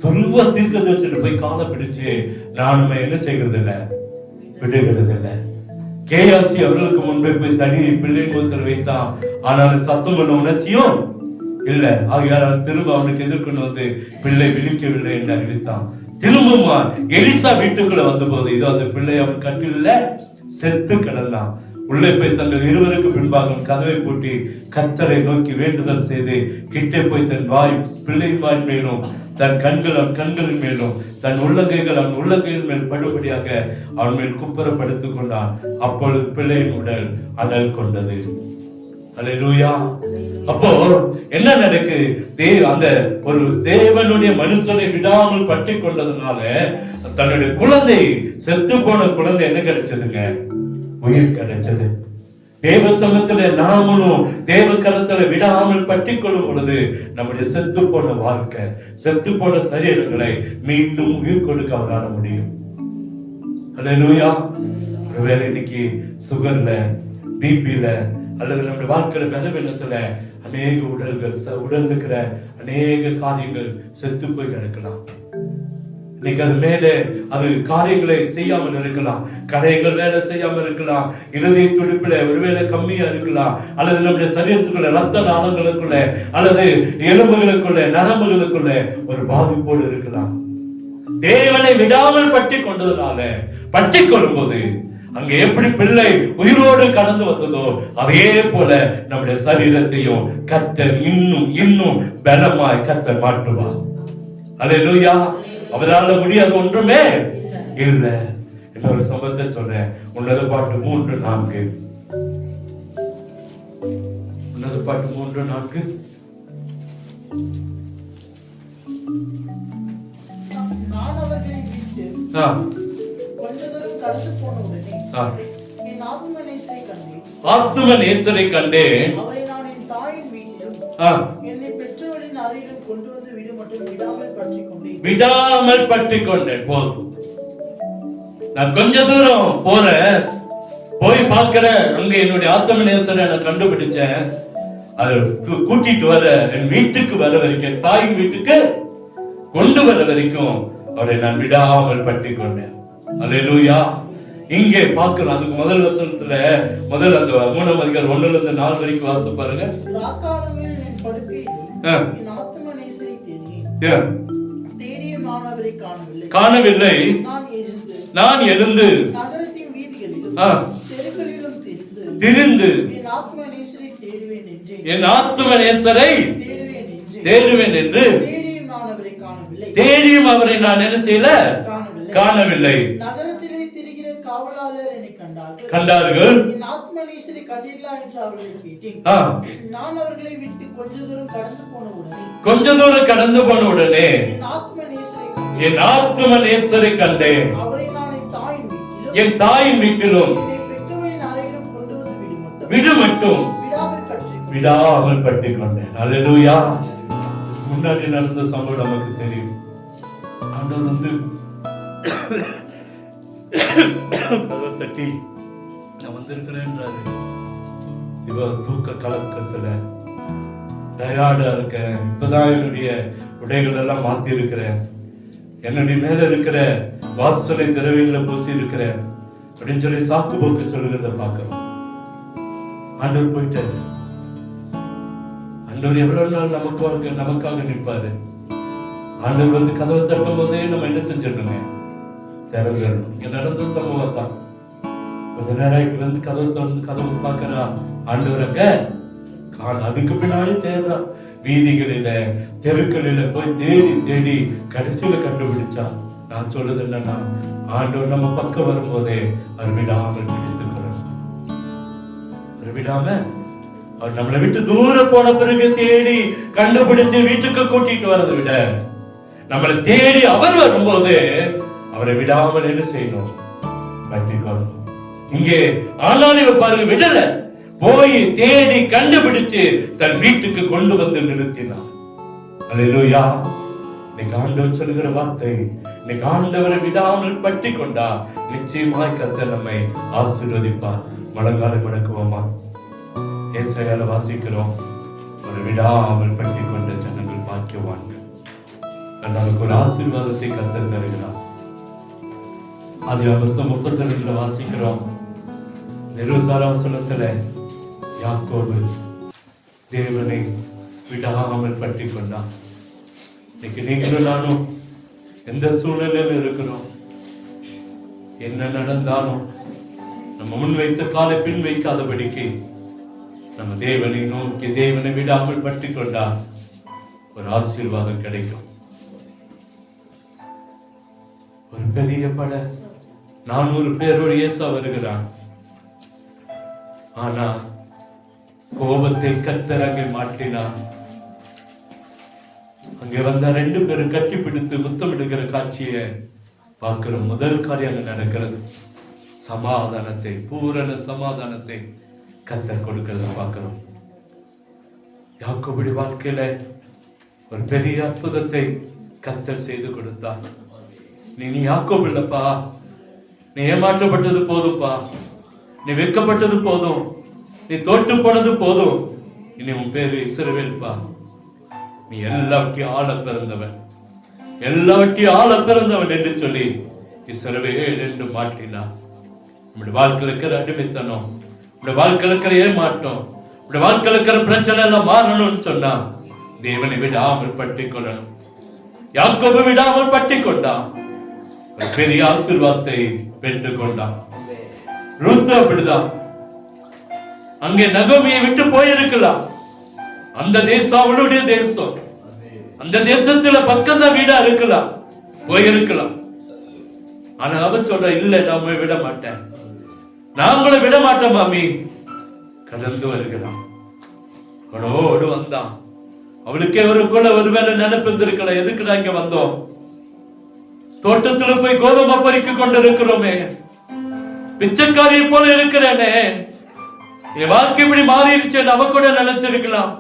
துருவ தீர்க்கதரிசிட்ட போய் காலை பிடிச்சு, நானுமே என்ன செய்கிறது இல்லை, விடுகிறது இல்லை. கேயாசி அவர்களுக்கு முன்பே போய் தனி பிள்ளை முகத்தில் வைத்தான். ஆனாலும் சத்தம் பண்ண உணர்ச்சியும் இல்ல. ஆகையால் திரும்ப அவனுக்கு எதிர்கொண்டு வந்து பிள்ளை விழிக்கவில்லை என்று அறிவித்தான். திரும்ப எலிசா வீட்டுக்குள்ள வந்த போது இதோ அந்த பிள்ளை அவன் கட்டில செத்து கிடந்தான். உள்ளே போய் தங்கள் இருவருக்கு பின்பாக கதவை பூட்டி கர்த்தரை நோக்கி வேண்டுதல் செய்து கிட்டே போய் தன் பிள்ளையின் வாய் மேலும் தன் கண்கள் அவன் கண்களின் மேலும் தன் உள்ளங்கைகள் அவன் உள்ளங்கையின் மேல் படுபடியாக அவன் மேல் குப்புறப்படுத்திக் கொண்டான். அப்பொழுது பிள்ளையின் உடல் அனல் கொண்டது. அல்லேலூயா. அப்போ என்ன நடக்கு? அந்த ஒரு தேவனுடைய மனுஷனை விடாமல் பற்றி கொண்டதுனால தன்னுடைய குழந்தை, செத்து போன குழந்தை என்ன கிடைச்சதுங்க? உயிர் கிடைச்சது. தேவ சமத்துல நாமளும் தேவ கரத்துல விடாமல் பற்றி கொள்ளும் பொழுது நம்முடைய செத்து போன வாழ்க்கை, செத்து போன சரீரங்களை மீண்டும் உயிர் கொடுக்க அவரால் முடியும். அல்லேலூயா. ஒருவேளை இன்னைக்கு சுகர்ல, பிபில அல்லது நம்முடைய வாழ்க்கையில பலவீனத்துல அநேக உடல் இருக்கிற அநேக காரியங்கள் செத்து போய் கிடக்கலாம். இன்னைக்கு அது மேலே அது காரியங்களை செய்யாமல் இருக்கலாம், கடைகள் வேலை செய்யாமல் இருக்கலாம், இருதய துடிப்புல ஒருவேளை கம்மியா இருக்கலாம், அல்லது நம்முடைய சரீரத்துக்குள்ள ரத்த நாளங்களுக்குள்ள அல்லது எலும்புகளுக்குள்ள நரம்புகளுக்குள்ள ஒரு பாதிப்போடு இருக்கலாம். தேவனை விடாமல் பற்றி கொண்டதுனால, பற்றி கொள்ளும் போது அங்க எப்படி பிள்ளை உயிரோடு கடந்து வந்ததோ அதே போல நம்முடைய சரீரத்தையும் கர்த்தர் இன்னும் இன்னும் பலமாய் கர்த்தர் மாற்றுவார். அல்லேலூயா. அவரால் முடியாது ஒன்றுமே இல்ல. இன்னொரு சம்பவத்தை சொல்றேன். உன்னத பாட்டு 3:4. உன்னத பாட்டு 3:4. நான் அவர்களை விட்டு கொஞ்ச தூரம் கடந்து போன உடனே என் ஆத்தும நேசரை கண்டேன். அவரை நான் என் தாயின் வீட்டிலும் என்னை பெற்றவரின் அறையிலும் கொண்டு வந்து விட மட்டும் விடாமல் பற்றி கொண்டேன். போதும், நான் கொஞ்ச தூரம் போறேன், போய் பார்க்கிறேன், அங்க என்னுடைய ஆத்தும நேசரை நான் கண்டுபிடிச்சேன். அது கூட்டிட்டு வர என் வீட்டுக்கு வர வரைக்கும், தாயின் வீட்டுக்கு கொண்டு வர வரைக்கும் அவரை நான் விடாமல் பற்றி கொண்டேன். அல்லேலூயா. இங்கே பார்க்கிறோம். அதுக்கு முதல் வசனத்துல முதல் அந்த 3ஆம் அதிகாரம் 1-4 வரைக்கும் வாசிச்சு பாருங்க. காணவில்லை. நான் எழுந்து நகரத்தின் வீதிகளிலும் தெருக்களிலும் திரிந்து என் ஆத்ம நேசரை தேடுவேன் என்று என் ஆத்ம நேசரை தேடுவேன் என்று தேடியும் அவரை நான் என்ன செய்யல காணவில்லை. நகரத்திலே திரிகிற காவலாளர் என்னை கண்டார்கள். என் ஆத்ம நேசரை கண்டீர்களா என்று அவர்களை கேட்டேன். நான் அவர்களை விட்டு கொஞ்ச தூரம் கடந்து போன உடனே என் ஆத்ம நேசரை கண்டேன். அவரை நான் என் தாயின் வீட்டிலும் விடு மட்டும் விடாமல் பற்றிக் கொண்டேன். அல்லேலூயா. முன்னாடி நடந்த சம்பவம் நமக்கு தெரியும். ஆண்டவர் வந்து கதவை தட்டி நான் வந்திருக்கிறேன்றாரு. இவ தூக்க கலக்கத்துல டயர்டா இருக்கேன், இப்பதான் என்னுடைய உடைகள் எல்லாம் மாத்தி இருக்கிறேன், என்னுடைய மேல இருக்கிற வாசலை திரவியங்களை பூசி இருக்கிறேன் அப்படின்னு சொல்லி சாக்கு போக்கு சொல்லுகிறத பார்க்கிறோம். ஆண்டவர் போயிட்டாரு. ஆண்டவர் எவ்வளவு நாள் நமக்காக நிற்பாரு. ஆண்டவர் வந்து கதவை தட்டும் போதே நம்ம என்ன செஞ்சிடணுங்க, திறந்துடணும். இங்க நடந்த சம்பவம் தான். கொஞ்ச நேரம் வந்து கதவு பார்க்கறா, ஆண்டவரங்க அதுக்கு பின்னாடி தேடுறா. வீதிகளில தெருக்களில போய் தேடி தேடி கடைசியில கண்டுபிடிச்சா. நான் சொல்றது என்னன்னா, ஆண்டவர் நம்ம பக்கம் வரும்போதே அவர் விடாமல் பிடித்துக்கிறோம். அவர் விடாம அவர் நம்மளை விட்டு தூரம் போன பிறகு தேடி கண்டுபிடிச்சு வீட்டுக்கு கூட்டிட்டு வரதை விட நம்மளை தேடி அவர் வரும்போது அவரை விடாமல் என்ன செய்யணும், பற்றிக்கொள்ளணும். இங்கே ஆனாலும் பாருங்க, விடல, போய் தேடி கண்டுபிடிச்சு தன் வீட்டுக்கு கொண்டு வந்து நிறுத்தினார். அல்லேலூயா. இன்னைக்கு ஆண்டவர் சொல்லுகிற வார்த்தை, இன்னைக்கு ஆண்டவரை விடாமல் பற்றி கொண்டா நிச்சயமாய் கர்த்தர் நம்மை ஆசீர்வதிப்பார். முழங்காலை மடக்குவோமா? ஏசாயால வாசிக்கிறோம், ஒரு விடாமல் பற்றி கொண்ட ஜனங்கள் பாக்கியவான்கள். நமக்கு ஒரு ஆசீர்வாதத்தை கர்த்தர் தருகிறார். ஆதியாகமம் 32 வாசிக்கிறோம். 26 வசனத்துல யாக்கோபு தேவனை விடாமல் பற்றி கொண்டான். இன்னைக்கு நீங்களும் நானும் எந்த சூழ்நிலையில இருக்கிறோம், என்ன நடந்தாலும் நம்ம முன் வைத்த காலை பின் வைக்காதபடிக்கு நம்ம தேவனை நோக்கி தேவனை விடாமல் பற்றி கொண்டா ஒரு ஆசீர்வாதம் கிடைக்கும். ஒரு பெரிய பட 400 பேரோடு இயேசு வருகிறான். ஆனா கோபத்தை கர்த்தர் அங்கே மாட்டினார். அங்கே வந்த 2 பேரும் கட்டி பிடித்து முத்தமிடுகிற காட்சியை பார்க்கிறோம். முதல் காரியம் நடக்கிறது, சமாதானத்தை, பூரண சமாதானத்தை கர்த்தர் கொடுக்கிறத பார்க்கிறோம். யாக்கோபுடைய வாழ்க்கையில ஒரு பெரிய அற்புதத்தை கர்த்தர் செய்து கொடுத்தார். நீ யாக்கோபு இல்லப்பா, நீ ஏமாற்றப்பட்டது போதும்பா, நீ வெட்கப்பட்டது போதும், நீ தோற்று போனது போதும், இனி உன் பேரு இஸ்ரவேல்பா. நீ எல்லாவற்றையும் ஆள பிறந்தவன், எல்லாவற்றையும் ஆள பிறந்தவன் என்று சொல்லி இஸ்ரவேல் என்று மாற்றினார். நம்முடைய வாழ்க்கையில் இருக்கிற அடிமைத்தனம், நம்முடைய வாழ்க்கையில் இருக்கிற ஏமாற்றம், நம்முடைய வாழ்க்கையில் இருக்கிற பிரச்சனை எல்லாம் மாறணும்னு சொன்னா தேவனை விடாமல் பற்றி கொள்ளணும். யாக்கோபு விடாமல் பற்றி கொண்டான், ஒரு பெரிய ஆசீர்வாதத்தை பெற்றுக் கொண்டான். ரூத் அப்படிதான். அங்கே நகோமியை விட்டு போயிருக்கலாம். அந்த தேசம் அவளுடைய தேசம், அந்த தேசத்துல பக்கம் தான் வீடா இருக்கலாம், போயிருக்கலாம். ஆனா அவ சொல்ற, இல்ல நாம விட மாட்டேன், நாங்கள விட மாட்டோம் மாமி. கடந்து வருகிறான். அவனோடு வந்தான். அவளுக்கே கூட ஒருவேளை நினைப்பிருந்திருக்கலாம், எதுக்குடா இங்க வந்தோம், தோட்டத்துல போய் கோதுமை பறிக்க கொண்டு இருக்கிறோமே, பிச்சைக்காரியை போல இருக்கிறேனே, என் வாழ்க்கை இப்படி மாறிடுச்சு அவ கூட நினைச்சிருக்கலாம்.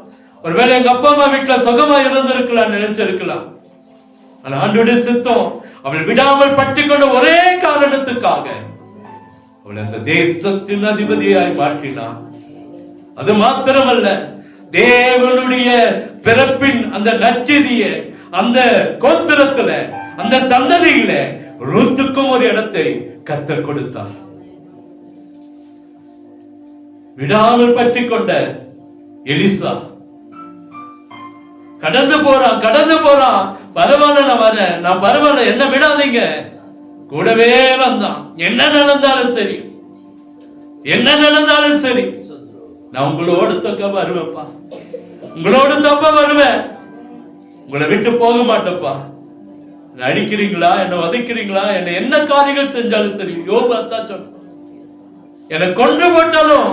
ஒருவேளை எங்க அப்பா அம்மா வீட்டுல சுகமா இருந்திருக்கலாம், நினைச்சிருக்கலாம். ஆனா ஆண்டவருடைய சித்தம் அவள் விடாமல் பற்றி கொண்ட ஒரே காரணத்துக்காக அவள் அந்த தேசத்தின் அதிபதியாய் மாற்றினான். அது மாத்திரமல்ல, தேவனுடைய பிறப்பின் அந்த நற்செய்திய அந்த கோத்திரத்துல, அந்த சந்ததியில ரூத்துக்கும் ஒரு இடத்தை கர்த்தர் கொடுத்தார். விடாமல் பற்றி கொண்ட எலிசா கடந்து போறான். பரவாயில்ல, நான் வரேன், நான் பரவாயில்ல, என்ன விடாதீங்க, கூடவே வந்தான். என்ன நடந்தாலும் சரி, என்ன நடந்தாலும் சரி, நான் உங்களோடு தக்க வருவேன்ப்பா, உங்களோடு தப்ப வருவேன், உங்களை விட்டு போக மாட்டேப்பா. என்ன அடிக்கிறீங்களா, என்ன வதைக்கிறீங்களா, என்ன என்ன காரியங்கள் செஞ்சாலும் சரி, யோபு அதான் சொன்ன, என்னை கொண்டு போட்டாலும்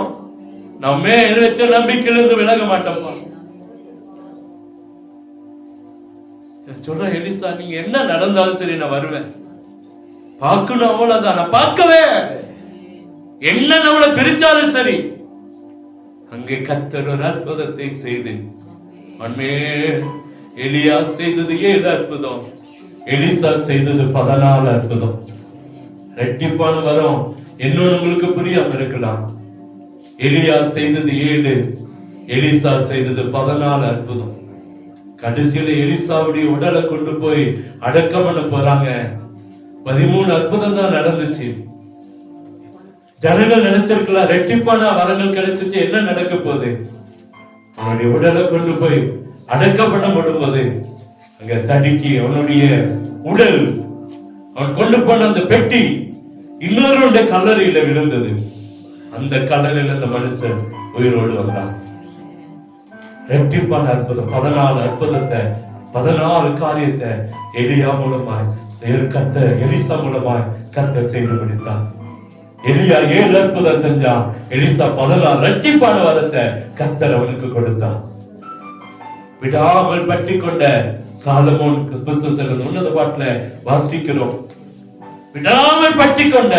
நான் மேல் வச்ச நம்பிக்கையிலிருந்து விலக மாட்டேன்ப்பா. சொல்ற எலிசா, நீங்க என்ன நடந்தாலும் சரி நான் வருவேன், பார்க்கணும், அவ்வளவுதான், நான் பார்க்கவே. என்ன நம்மளை பிரிச்சாலும் சரி, அங்கே கர்த்தர் ஒரு அற்புதத்தை செய்து, அன்மே எலியா செய்தது 7 அற்புதம், எலிசா செய்தது 14 அற்புதம். ரெட்டிப்பான வரும். இன்னொன்னு உங்களுக்கு புரியாம இருக்கலாம். எலியா செய்தது 7, எலிசா செய்தது 14 அற்புதம். கடைசியில எலிசாவுடைய உடலை கொண்டு போய் அடக்கம் பண்ண போறாங்க. 13 அற்புதம் தான் நடந்துச்சு. ஜனங்கள் நினைச்சிருக்கலாம், ரெட்டிப்பான வரங்கள் கிடைச்சிச்சு, என்ன நடக்க போகுது? அவனுடைய உடலை கொண்டு போய் அடக்கம் பண்ண போடும்போது அங்க தடுக்கி அவனுடைய உடல், அவன் கொண்டு போன அந்த பெட்டி இன்னொரு கல்லறையில விழுந்தது. அந்த கல்லறையில் அந்த மனுஷன் உயிரோடு வந்தான். ரெட்டிப்பான அற்புதம். 14 அற்புதத்தை, 14 காரியத்தை எலியா மூலமாய் கர்த்தர், எலிசா மூலமாய் கர்த்தர் செய்து முடித்தான். எலியா 7 அற்புதம் செஞ்சான், எலிசா 14 ரெட்டிப்பான வரத்தை கர்த்தர் அவனுக்கு கொடுத்தான். விடாமல் பற்றி கொண்ட சாலமோன் புஸ்தகத்தில் உன்னத பாட்டுல வாசிக்கிறோம். விடாமல் பற்றி கொண்ட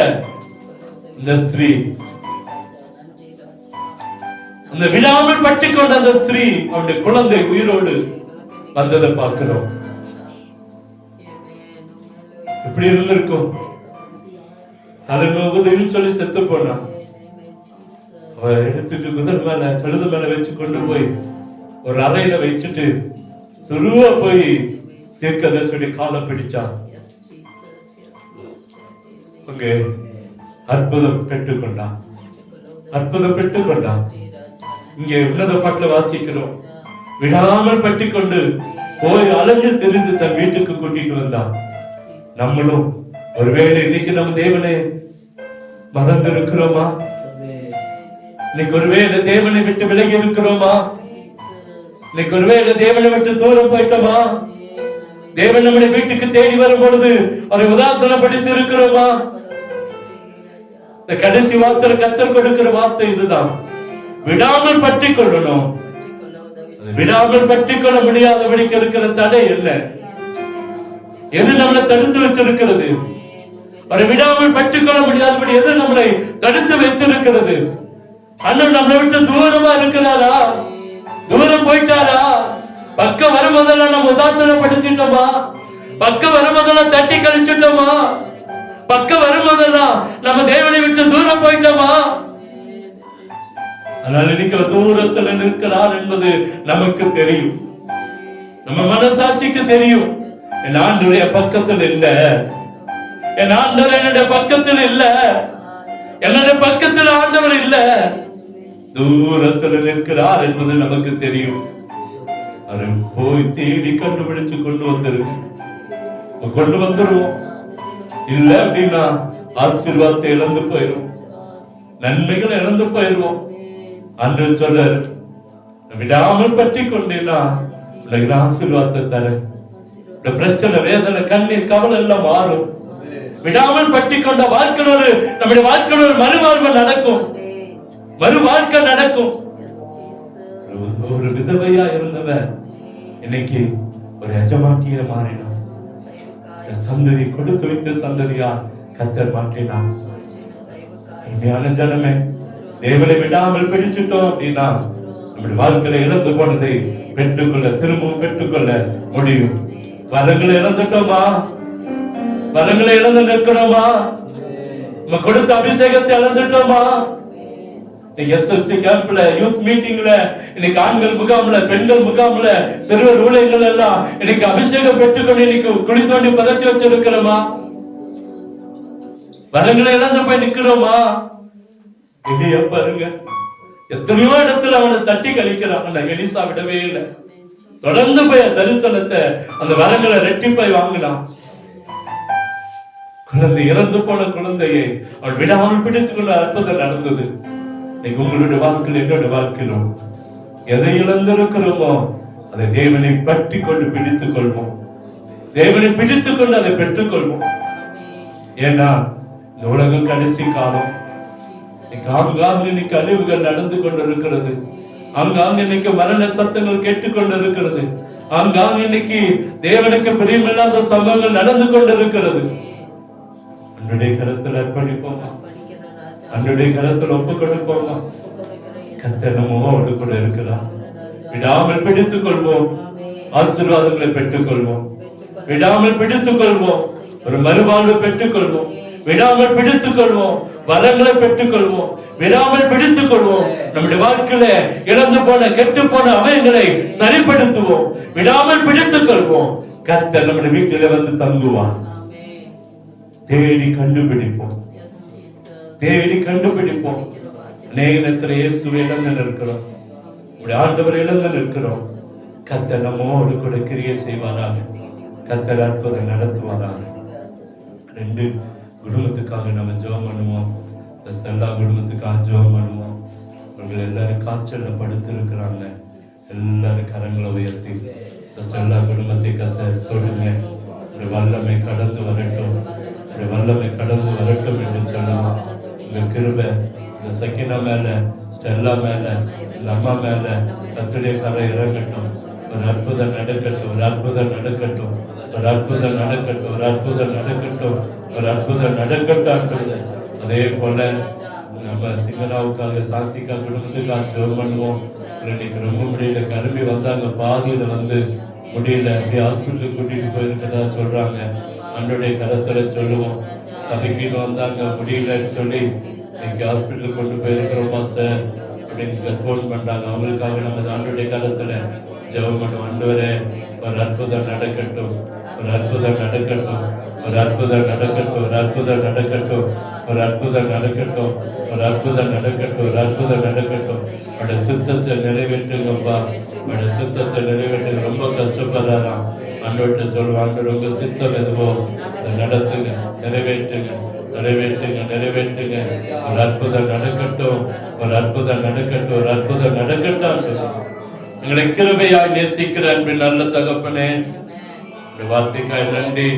இந்த ஸ்திரீ, அந்த விடாமல் பற்றி கொண்ட அந்த ஸ்திரீ, அவனுடைய குழந்தை உயிரோடு வந்ததை பார்க்கிறோம். எப்படி இருந்திருக்கும்? தலைநோகுதுன்னு சொல்லி செத்து போனான். அவ எடுத்துட்டு குதிரை மேல, கழுது மேல வச்சு கொண்டு போய் ஒரு அறையில வச்சுட்டு துருவ போய் தீர்க்கதரிசி காலை பிடிச்சான். அங்கே அற்புதம் பெற்றுக்கொண்டான், அற்புதம் பெற்றுக்கொண்டான். இங்கே உன்னத பாட்டுல வாசிக்கிறோம். விடாமல் பற்றி கொண்டு போய் அலைஞ்சு தெரிந்து தன் வீட்டுக்கு கூட்டிட்டு வந்தான். நம்மளும் ஒருவேளை இன்னைக்கு நம்ம தேவனை மறந்து இருக்கிறோமா? இன்னைக்கு ஒருவேளை தேவனை விட்டு விலகி இருக்கிறோமா? இன்னைக்கு ஒருவேளை தேவனை விட்டு தூரம் போயிட்டோமா? தேவன் நம்முடைய வீட்டுக்கு தேடி வரும் பொழுது அவரை உதாசனப்படுத்தி இருக்கிறோமா? இந்த கடைசி வார்த்தை கர்த்தர் கொடுக்கிற வார்த்தை இதுதான். விடாமல் பற்றி கொள்ளணும். விடாமல் பற்றி கொள்ள முடியாதபடிக்கு இருக்கிற தடை என்ன? எது நம்மளை தடுத்து வச்சிருக்கிறது? அவரை விடாமல் பற்றி கொள்ள முடியாதபடி எது நம்மளை தடுத்து வைத்திருக்கிறது? அண்ணன் நம்மளை விட்டு தூரமா இருக்கிறாரா? தூரம் போயிட்டாரா? பக்கம் வரும்போதெல்லாம் நம்ம உதாசனப்படுத்திட்டோமா? பக்கம் வரும்போதெல்லாம் தட்டி கழிச்சிட்டோமா? பக்கம் வரும்போதெல்லாம் நம்ம தேவனை விட்டு தூரம் போயிட்டோமா? ஆனால் இன்னைக்கு தூரத்தில் நிற்கிறார் என்பது நமக்கு தெரியும், நம்ம மனசாட்சிக்கு தெரியும். என் ஆண்டவருடைய பக்கத்தில் இல்ல, என் ஆண்டவர் என்னுடைய பக்கத்தில் இல்ல, என்னுடைய பக்கத்தில் ஆண்டவர் இல்ல, தூரத்தில் நிற்கிறார் என்பது நமக்கு தெரியும். அதை போய் தேடி கண்டுபிடிச்சு கொண்டு வந்துருவோம். இல்ல அப்படின்னா ஆசீர்வாதத்தை இழந்து போயிரும், நன்மைகளை இழந்து போயிருவோம். அன்று சொல்ல விடாமல் பற்றி கொண்டேன்னா ஆசீர்வாதத்தை தர, பிரச்சனை, வேதனை, கண்ணீர், கவலை எல்லாம் மாறும். விடாமல் பற்றி கொண்ட வாழ்க்கையோடு நம்முடைய வாழ்க்கையோடு மறுவாழ்வு நடக்கும், மறு வாழ்க்கை நடக்கும். ஒரு விதவையா இருந்தவர் இன்னைக்கு ஒரு எஜமாட்டிய மாறினார். சந்ததி கொடுத்து வைத்த சந்ததியா கர்த்தர் மாற்றினார். இனிமையான ஜனமே, தேவனை விடாமல் பிடிச்சிட்டோம் அப்படின்னா நம்முடைய வாழ்க்கையில இழந்து போனதை பெற்றுக்கொள்ள, திரும்பவும் பெற்றுக்கொள்ள முடியும். வரங்களை இழந்துட்டோமா? வரங்களை இழந்து நிற்கிறோமா? நம்ம கொடுத்த அபிஷேகத்தை இழந்துட்டோமா? எஸ்எல்சி கேம்ப்ல, யூத் மீட்டிங்ல, இன்னைக்கு ஆண்கள் முகாம்ல, பெண்கள் முகாம்ல, சிறுவர் ஊழியர்கள் எல்லாம் இன்னைக்கு அபிஷேகம் பெற்றுக்கொண்டு இன்னைக்கு குழி தோண்டி பதச்சு வச்சிருக்கிறோமா? வரங்களை இழந்து போய் நிக்கிறோமா? இல்லையா? பாருங்க, எத்தனையோ இடத்துல அவனை தட்டி கழிக்கிறான். அந்த எலிசா விடவே இல்லை, தொடர்ந்து போய் தரிசனத்தை, அந்த வரங்களை ரெட்டிப்பாய் வாங்கினான். குழந்தை, இறந்து போன குழந்தையை அவள் விடாமல் பிடித்துக் கொண்டு அற்புதம் நடந்தது. இன்னைக்கு உங்களுடைய வாழ்க்கையில், என்னோட வாழ்க்கையிலும் எதை இழந்திருக்கிறோமோ அதை தேவனை பற்றி கொண்டு பிடித்துக் கொள்வோம். தேவனை பிடித்துக் கொண்டு அதை பெற்றுக் கொள்வோம். ஏன்னா இந்த உலகம் கடைசி காலம். ஆங்காங்கு இன்னைக்கு அழிவுகள் நடந்து கொண்டிருக்கிறது. ஆங்காங்கு இன்னைக்கு மரண சத்தங்கள் கேட்டுக்கொண்டு இருக்கிறது. ஆங்காங்கு இன்னைக்கு தேவனுக்கு பிரியமில்லாத சம்பவங்கள் நடந்து கொண்டிருக்கிறது. அன்றைய கருத்தில் அர்ப்பணிப்போமா? அன்றைய கருத்தில் ஒப்பு கொடுப்போமா? கர்த்தர் நம்மோடு கூட இருக்கிறார். விடாமல் பிடித்துக் கொள்வோம். ஆசீர்வாதங்களை பெற்றுக் கொள்வோம். விடாமல் பிடித்துக் கொள்வோம். ஒரு மறுவாழ்வு பெற்றுக் கொள்வோம். விடாமல் பிடித்துக் கொள்வோம். வரங்களை பெற்றுக் கொள்வோம். விடாமல் பிடித்துக் கொள்வோம். நம்முடைய வாழ்க்கையில இழந்து போன, கெட்டு போன அவயங்களை சரிப்படுத்துவோம். விடாமல் பிடித்துக் கொள்வோம். கர்த்தர் நம்முடைய வீட்டில வந்து தங்குவார். தேடி கண்டுபிடிப்போம். தேடி கண்டுபிடிப்போம். நேரத்தில் இயேசுவை இழந்து நிற்கிறோம். ஆண்டவர் இழந்து நிற்கிறோம். கர்த்தர் நம்மோடு கூட கிரியை செய்வாராக. கர்த்தர் அற்புதம் நடத்துவாராக. 2 குடும்பத்துக்காக நம்ம ஜெபம் பண்ணுவோம். எல்லா குடும்பத்துக்காக ஜெபம் பண்ணுவோம். அவர்கள் எல்லாரும் காய்ச்சல்ல படுத்து இருக்கிறாங்க. எல்லாரும் கரங்களை உயர்த்தி எல்லா குடும்பத்தை கர்த்தர் தொடுங்க. ஒரு வல்லமை கடந்து வரட்டும். ஒரு வல்லமை கடந்து வரட்டும் என்று சொல்லலாம். இந்த கிருபை இந்த சக்கினா மேல, ஸ்டெல்லா மேல, இந்த அம்மா மேல கர்த்தருடைய கரை இறங்கட்டும். ஒரு அற்புதம் நடக்கட்டும். ஒரு அற்புதம் நடக்கட்டும். ஒரு அற்புதம் நடக்கட்டும். ஒரு அற்புதம் நடக்கட்டும். ஒரு அற்புதம் நடக்கட்டும். அதே போல நம்ம சிங்கனாவுக்காக, சாந்திக்கா குடும்பத்துக்காக ஜெபம் பண்ணுவோம். இன்னைக்கு ரொம்ப முடியல, கிளம்பி வந்தாங்க, பாதியில வந்து முடியல, அப்படியே ஹாஸ்பிட்டலுக்கு கூட்டிட்டு போயிருக்கதா சொல்றாங்க. அன்றைய கருத்துல சொல்லுவோம். சபைக்கு வந்தாங்க, முடியலன்னு சொல்லி இன்னைக்கு ஹாஸ்பிட்டலுக்கு கொண்டு போயிருக்கிறோம் மாஸ்டர் அப்படின்னு போன் பண்றாங்க. அவங்களுக்காக நம்ம அன்றைய காலத்துல ஜெபம் பண்ணுவோம். ஆண்டவரே, ஒரு அற்புதம் நடக்கட்டும். ஒரு அற்புதம் நடக்கட்டும். ஒரு அற்புதம் நடக்கட்டும். ஒரு அற்புதம் நடக்கட்டும். ஒரு அற்புதம் நடக்கட்டும். ஒரு அற்புதம் நடக்கட்டும். ஒரு அற்புதம் நடக்கட்டும். அவருடைய சித்தத்தை நிறைவேற்றுங்கப்பா. அவருடைய சித்தத்தை நிறைவேற்று. ரொம்ப கஷ்டப்படுறாராம். ஆண்டவர்கிட்ட சொல்லுவோம். ஆண்டவர் உங்க சித்தம் எதுவோ அதை நடத்துங்க, நிறைவேற்றுங்க, நிறைவேற்றுங்க, நிறைவேற்றுங்க. ஒரு அற்புதம் நடக்கட்டும். ஒரு அற்புதம் நடக்கட்டும். ஒரு அற்புதம் நடக்கட்டும். எங்களை கிருபையாய் நேசிக்கிற அன்பின் நல்ல தகப்பனே, வார்த்தைக்காய் நன்றி.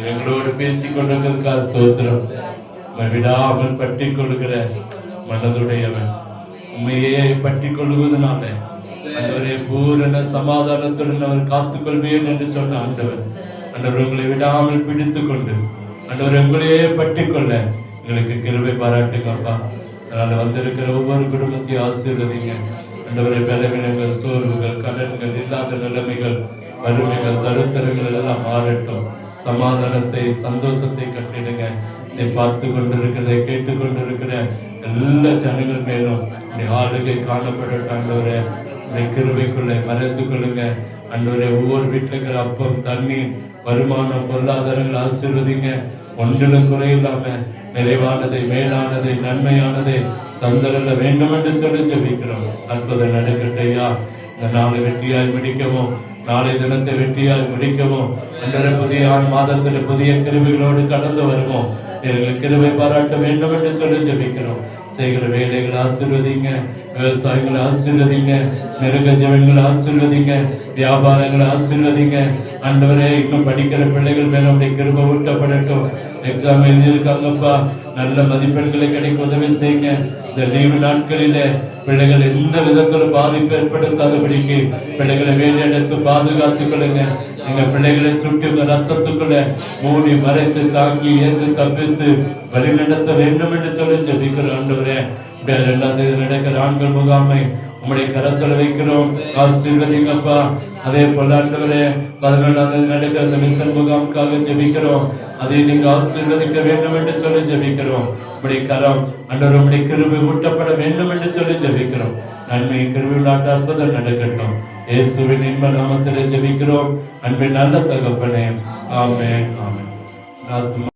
எங்களோடு பேசிக் கொண்டிருக்கிறதுக்காக ஸ்தோத்திரம். விடாமல் பற்றி கொள்கிற மனதுடையவன், உண்மையே பற்றி கொள்வதனால ஆண்டவரே பூரண சமாதானத்துடன் அவர் காத்துக் கொள்வேன் என்று சொன்ன ஆண்டவர், ஆண்டவர் உங்களை விடாமல் பிடித்துக் கொண்டு ஆண்டவர் உங்களையே பற்றி கொள்ள எங்களுக்கு கிருபை பாராட்டுங்கப்பா. அதனால வந்திருக்கிற ஒவ்வொரு குடும்பத்தையும் ஆசீர்வதிங்க. ஆண்டவரை பலவீனங்கள், சோர்வுகள், கடன்கள், இல்லாத நிலைமைகள், வறுமைகள், தருத்தரங்கள் எல்லாம் மாறட்டும். சமாதானத்தை, சந்தோஷத்தை கட்டிடுங்க. இதை பார்த்து கொண்டிருக்கிறதை, கேட்டுக் கொண்டிருக்கிற எல்லா ஜனங்கள் மேலும் ஆளுகை காணப்படட்டும். ஆண்டவரே, இந்த கிருபைக்குள்ளே மறைத்துக் கொள்ளுங்க. ஆண்டவரே, ஒவ்வொரு வீட்டில் இருக்கிற அப்பம், தண்ணீர், வருமானம், பொருளாதாரங்கள் ஆசீர்வதிங்க. ஒன்றிலும் குறையில்லாம நிறைவானதை, மேலானதை, நன்மையானதை தந்தரல்ல வேண்டும் என்று சொல்லி ஜெபிக்கிறோம். அற்புதம் நடக்கட்டையா. இந்த நாளை வெற்றியாய் முடிக்கவும், நாளை தினத்தை வெற்றியாய் முடிக்கவும், அன்றைய புதிய மாதத்தில் புதிய கிருபைகளோடு கடந்து வருவோம். எங்களுக்கு கிருபை பாராட்ட வேண்டும் என்று சொல்லி ஜெபிக்கிறோம். செய்கிற வேலைகளை ஆசீர்வதிங்க. விவசாயிகளை ஆசீர்வதிங்க. மிருக ஜீவன்களை ஆசீர்வதிங்க. வியாபாரங்களை ஆசீர்வதிங்க. ஆண்டவரே, இன்னும் படிக்கிற பிள்ளைகள் மேல நம்முடைய கிருபை ஊட்டப்படட்டும். எக்ஸாம் எழுதியிருக்காங்கப்பா, நல்ல மதிப்பெண்களை கிடைக்க உதவி செய்யுங்க. இந்த லீவு நாட்களில பிள்ளைகள் எந்த விதத்தில் பாதிப்பு ஏற்படுத்தாதபடிக்கு பிள்ளைகளை வேலையெடுத்து பாதுகாத்துக் கொள்ளுங்க. எங்க பிள்ளைகளை சுற்றி உங்க ரத்தத்துக்குள்ள மூடி மறைத்து தாங்கி ஏந்து தப்பித்து வழிநடத்த வேண்டும் என்று சொல்லி ஜெபிக்கிறோம். ஆண்டவரே, 2ஆம் தேதி நடக்கிற ஆண்கள் முகாமை உங்களுடைய கரத்தில் வைக்கிறோம். ஆசீர்வதிங்கப்பா. அதே போல ஆண்டவரே, 11ஆம் தேதி நடக்கிற அந்த மிஷன் முகாமுக்காக ஜெபிக்கிறோம். அதை நீங்க ஆசீர்வதிக்க வேண்டும் என்று சொல்லி ஜெபிக்கிறோம். உங்களுடைய கரம் ஆண்டவர், உங்களுடைய கிருபை ஊட்டப்பட வேண்டும் என்று சொல்லி ஜெபிக்கிறோம். நன்மை கிருபை நாட்டு அற்புதம் நடக்கட்டும். இயேசுவின் இன்ப நாமத்திலே ஜெபிக்கிறோம். அன்பின் நல்ல தகப்பனே, ஆமென், ஆமென்.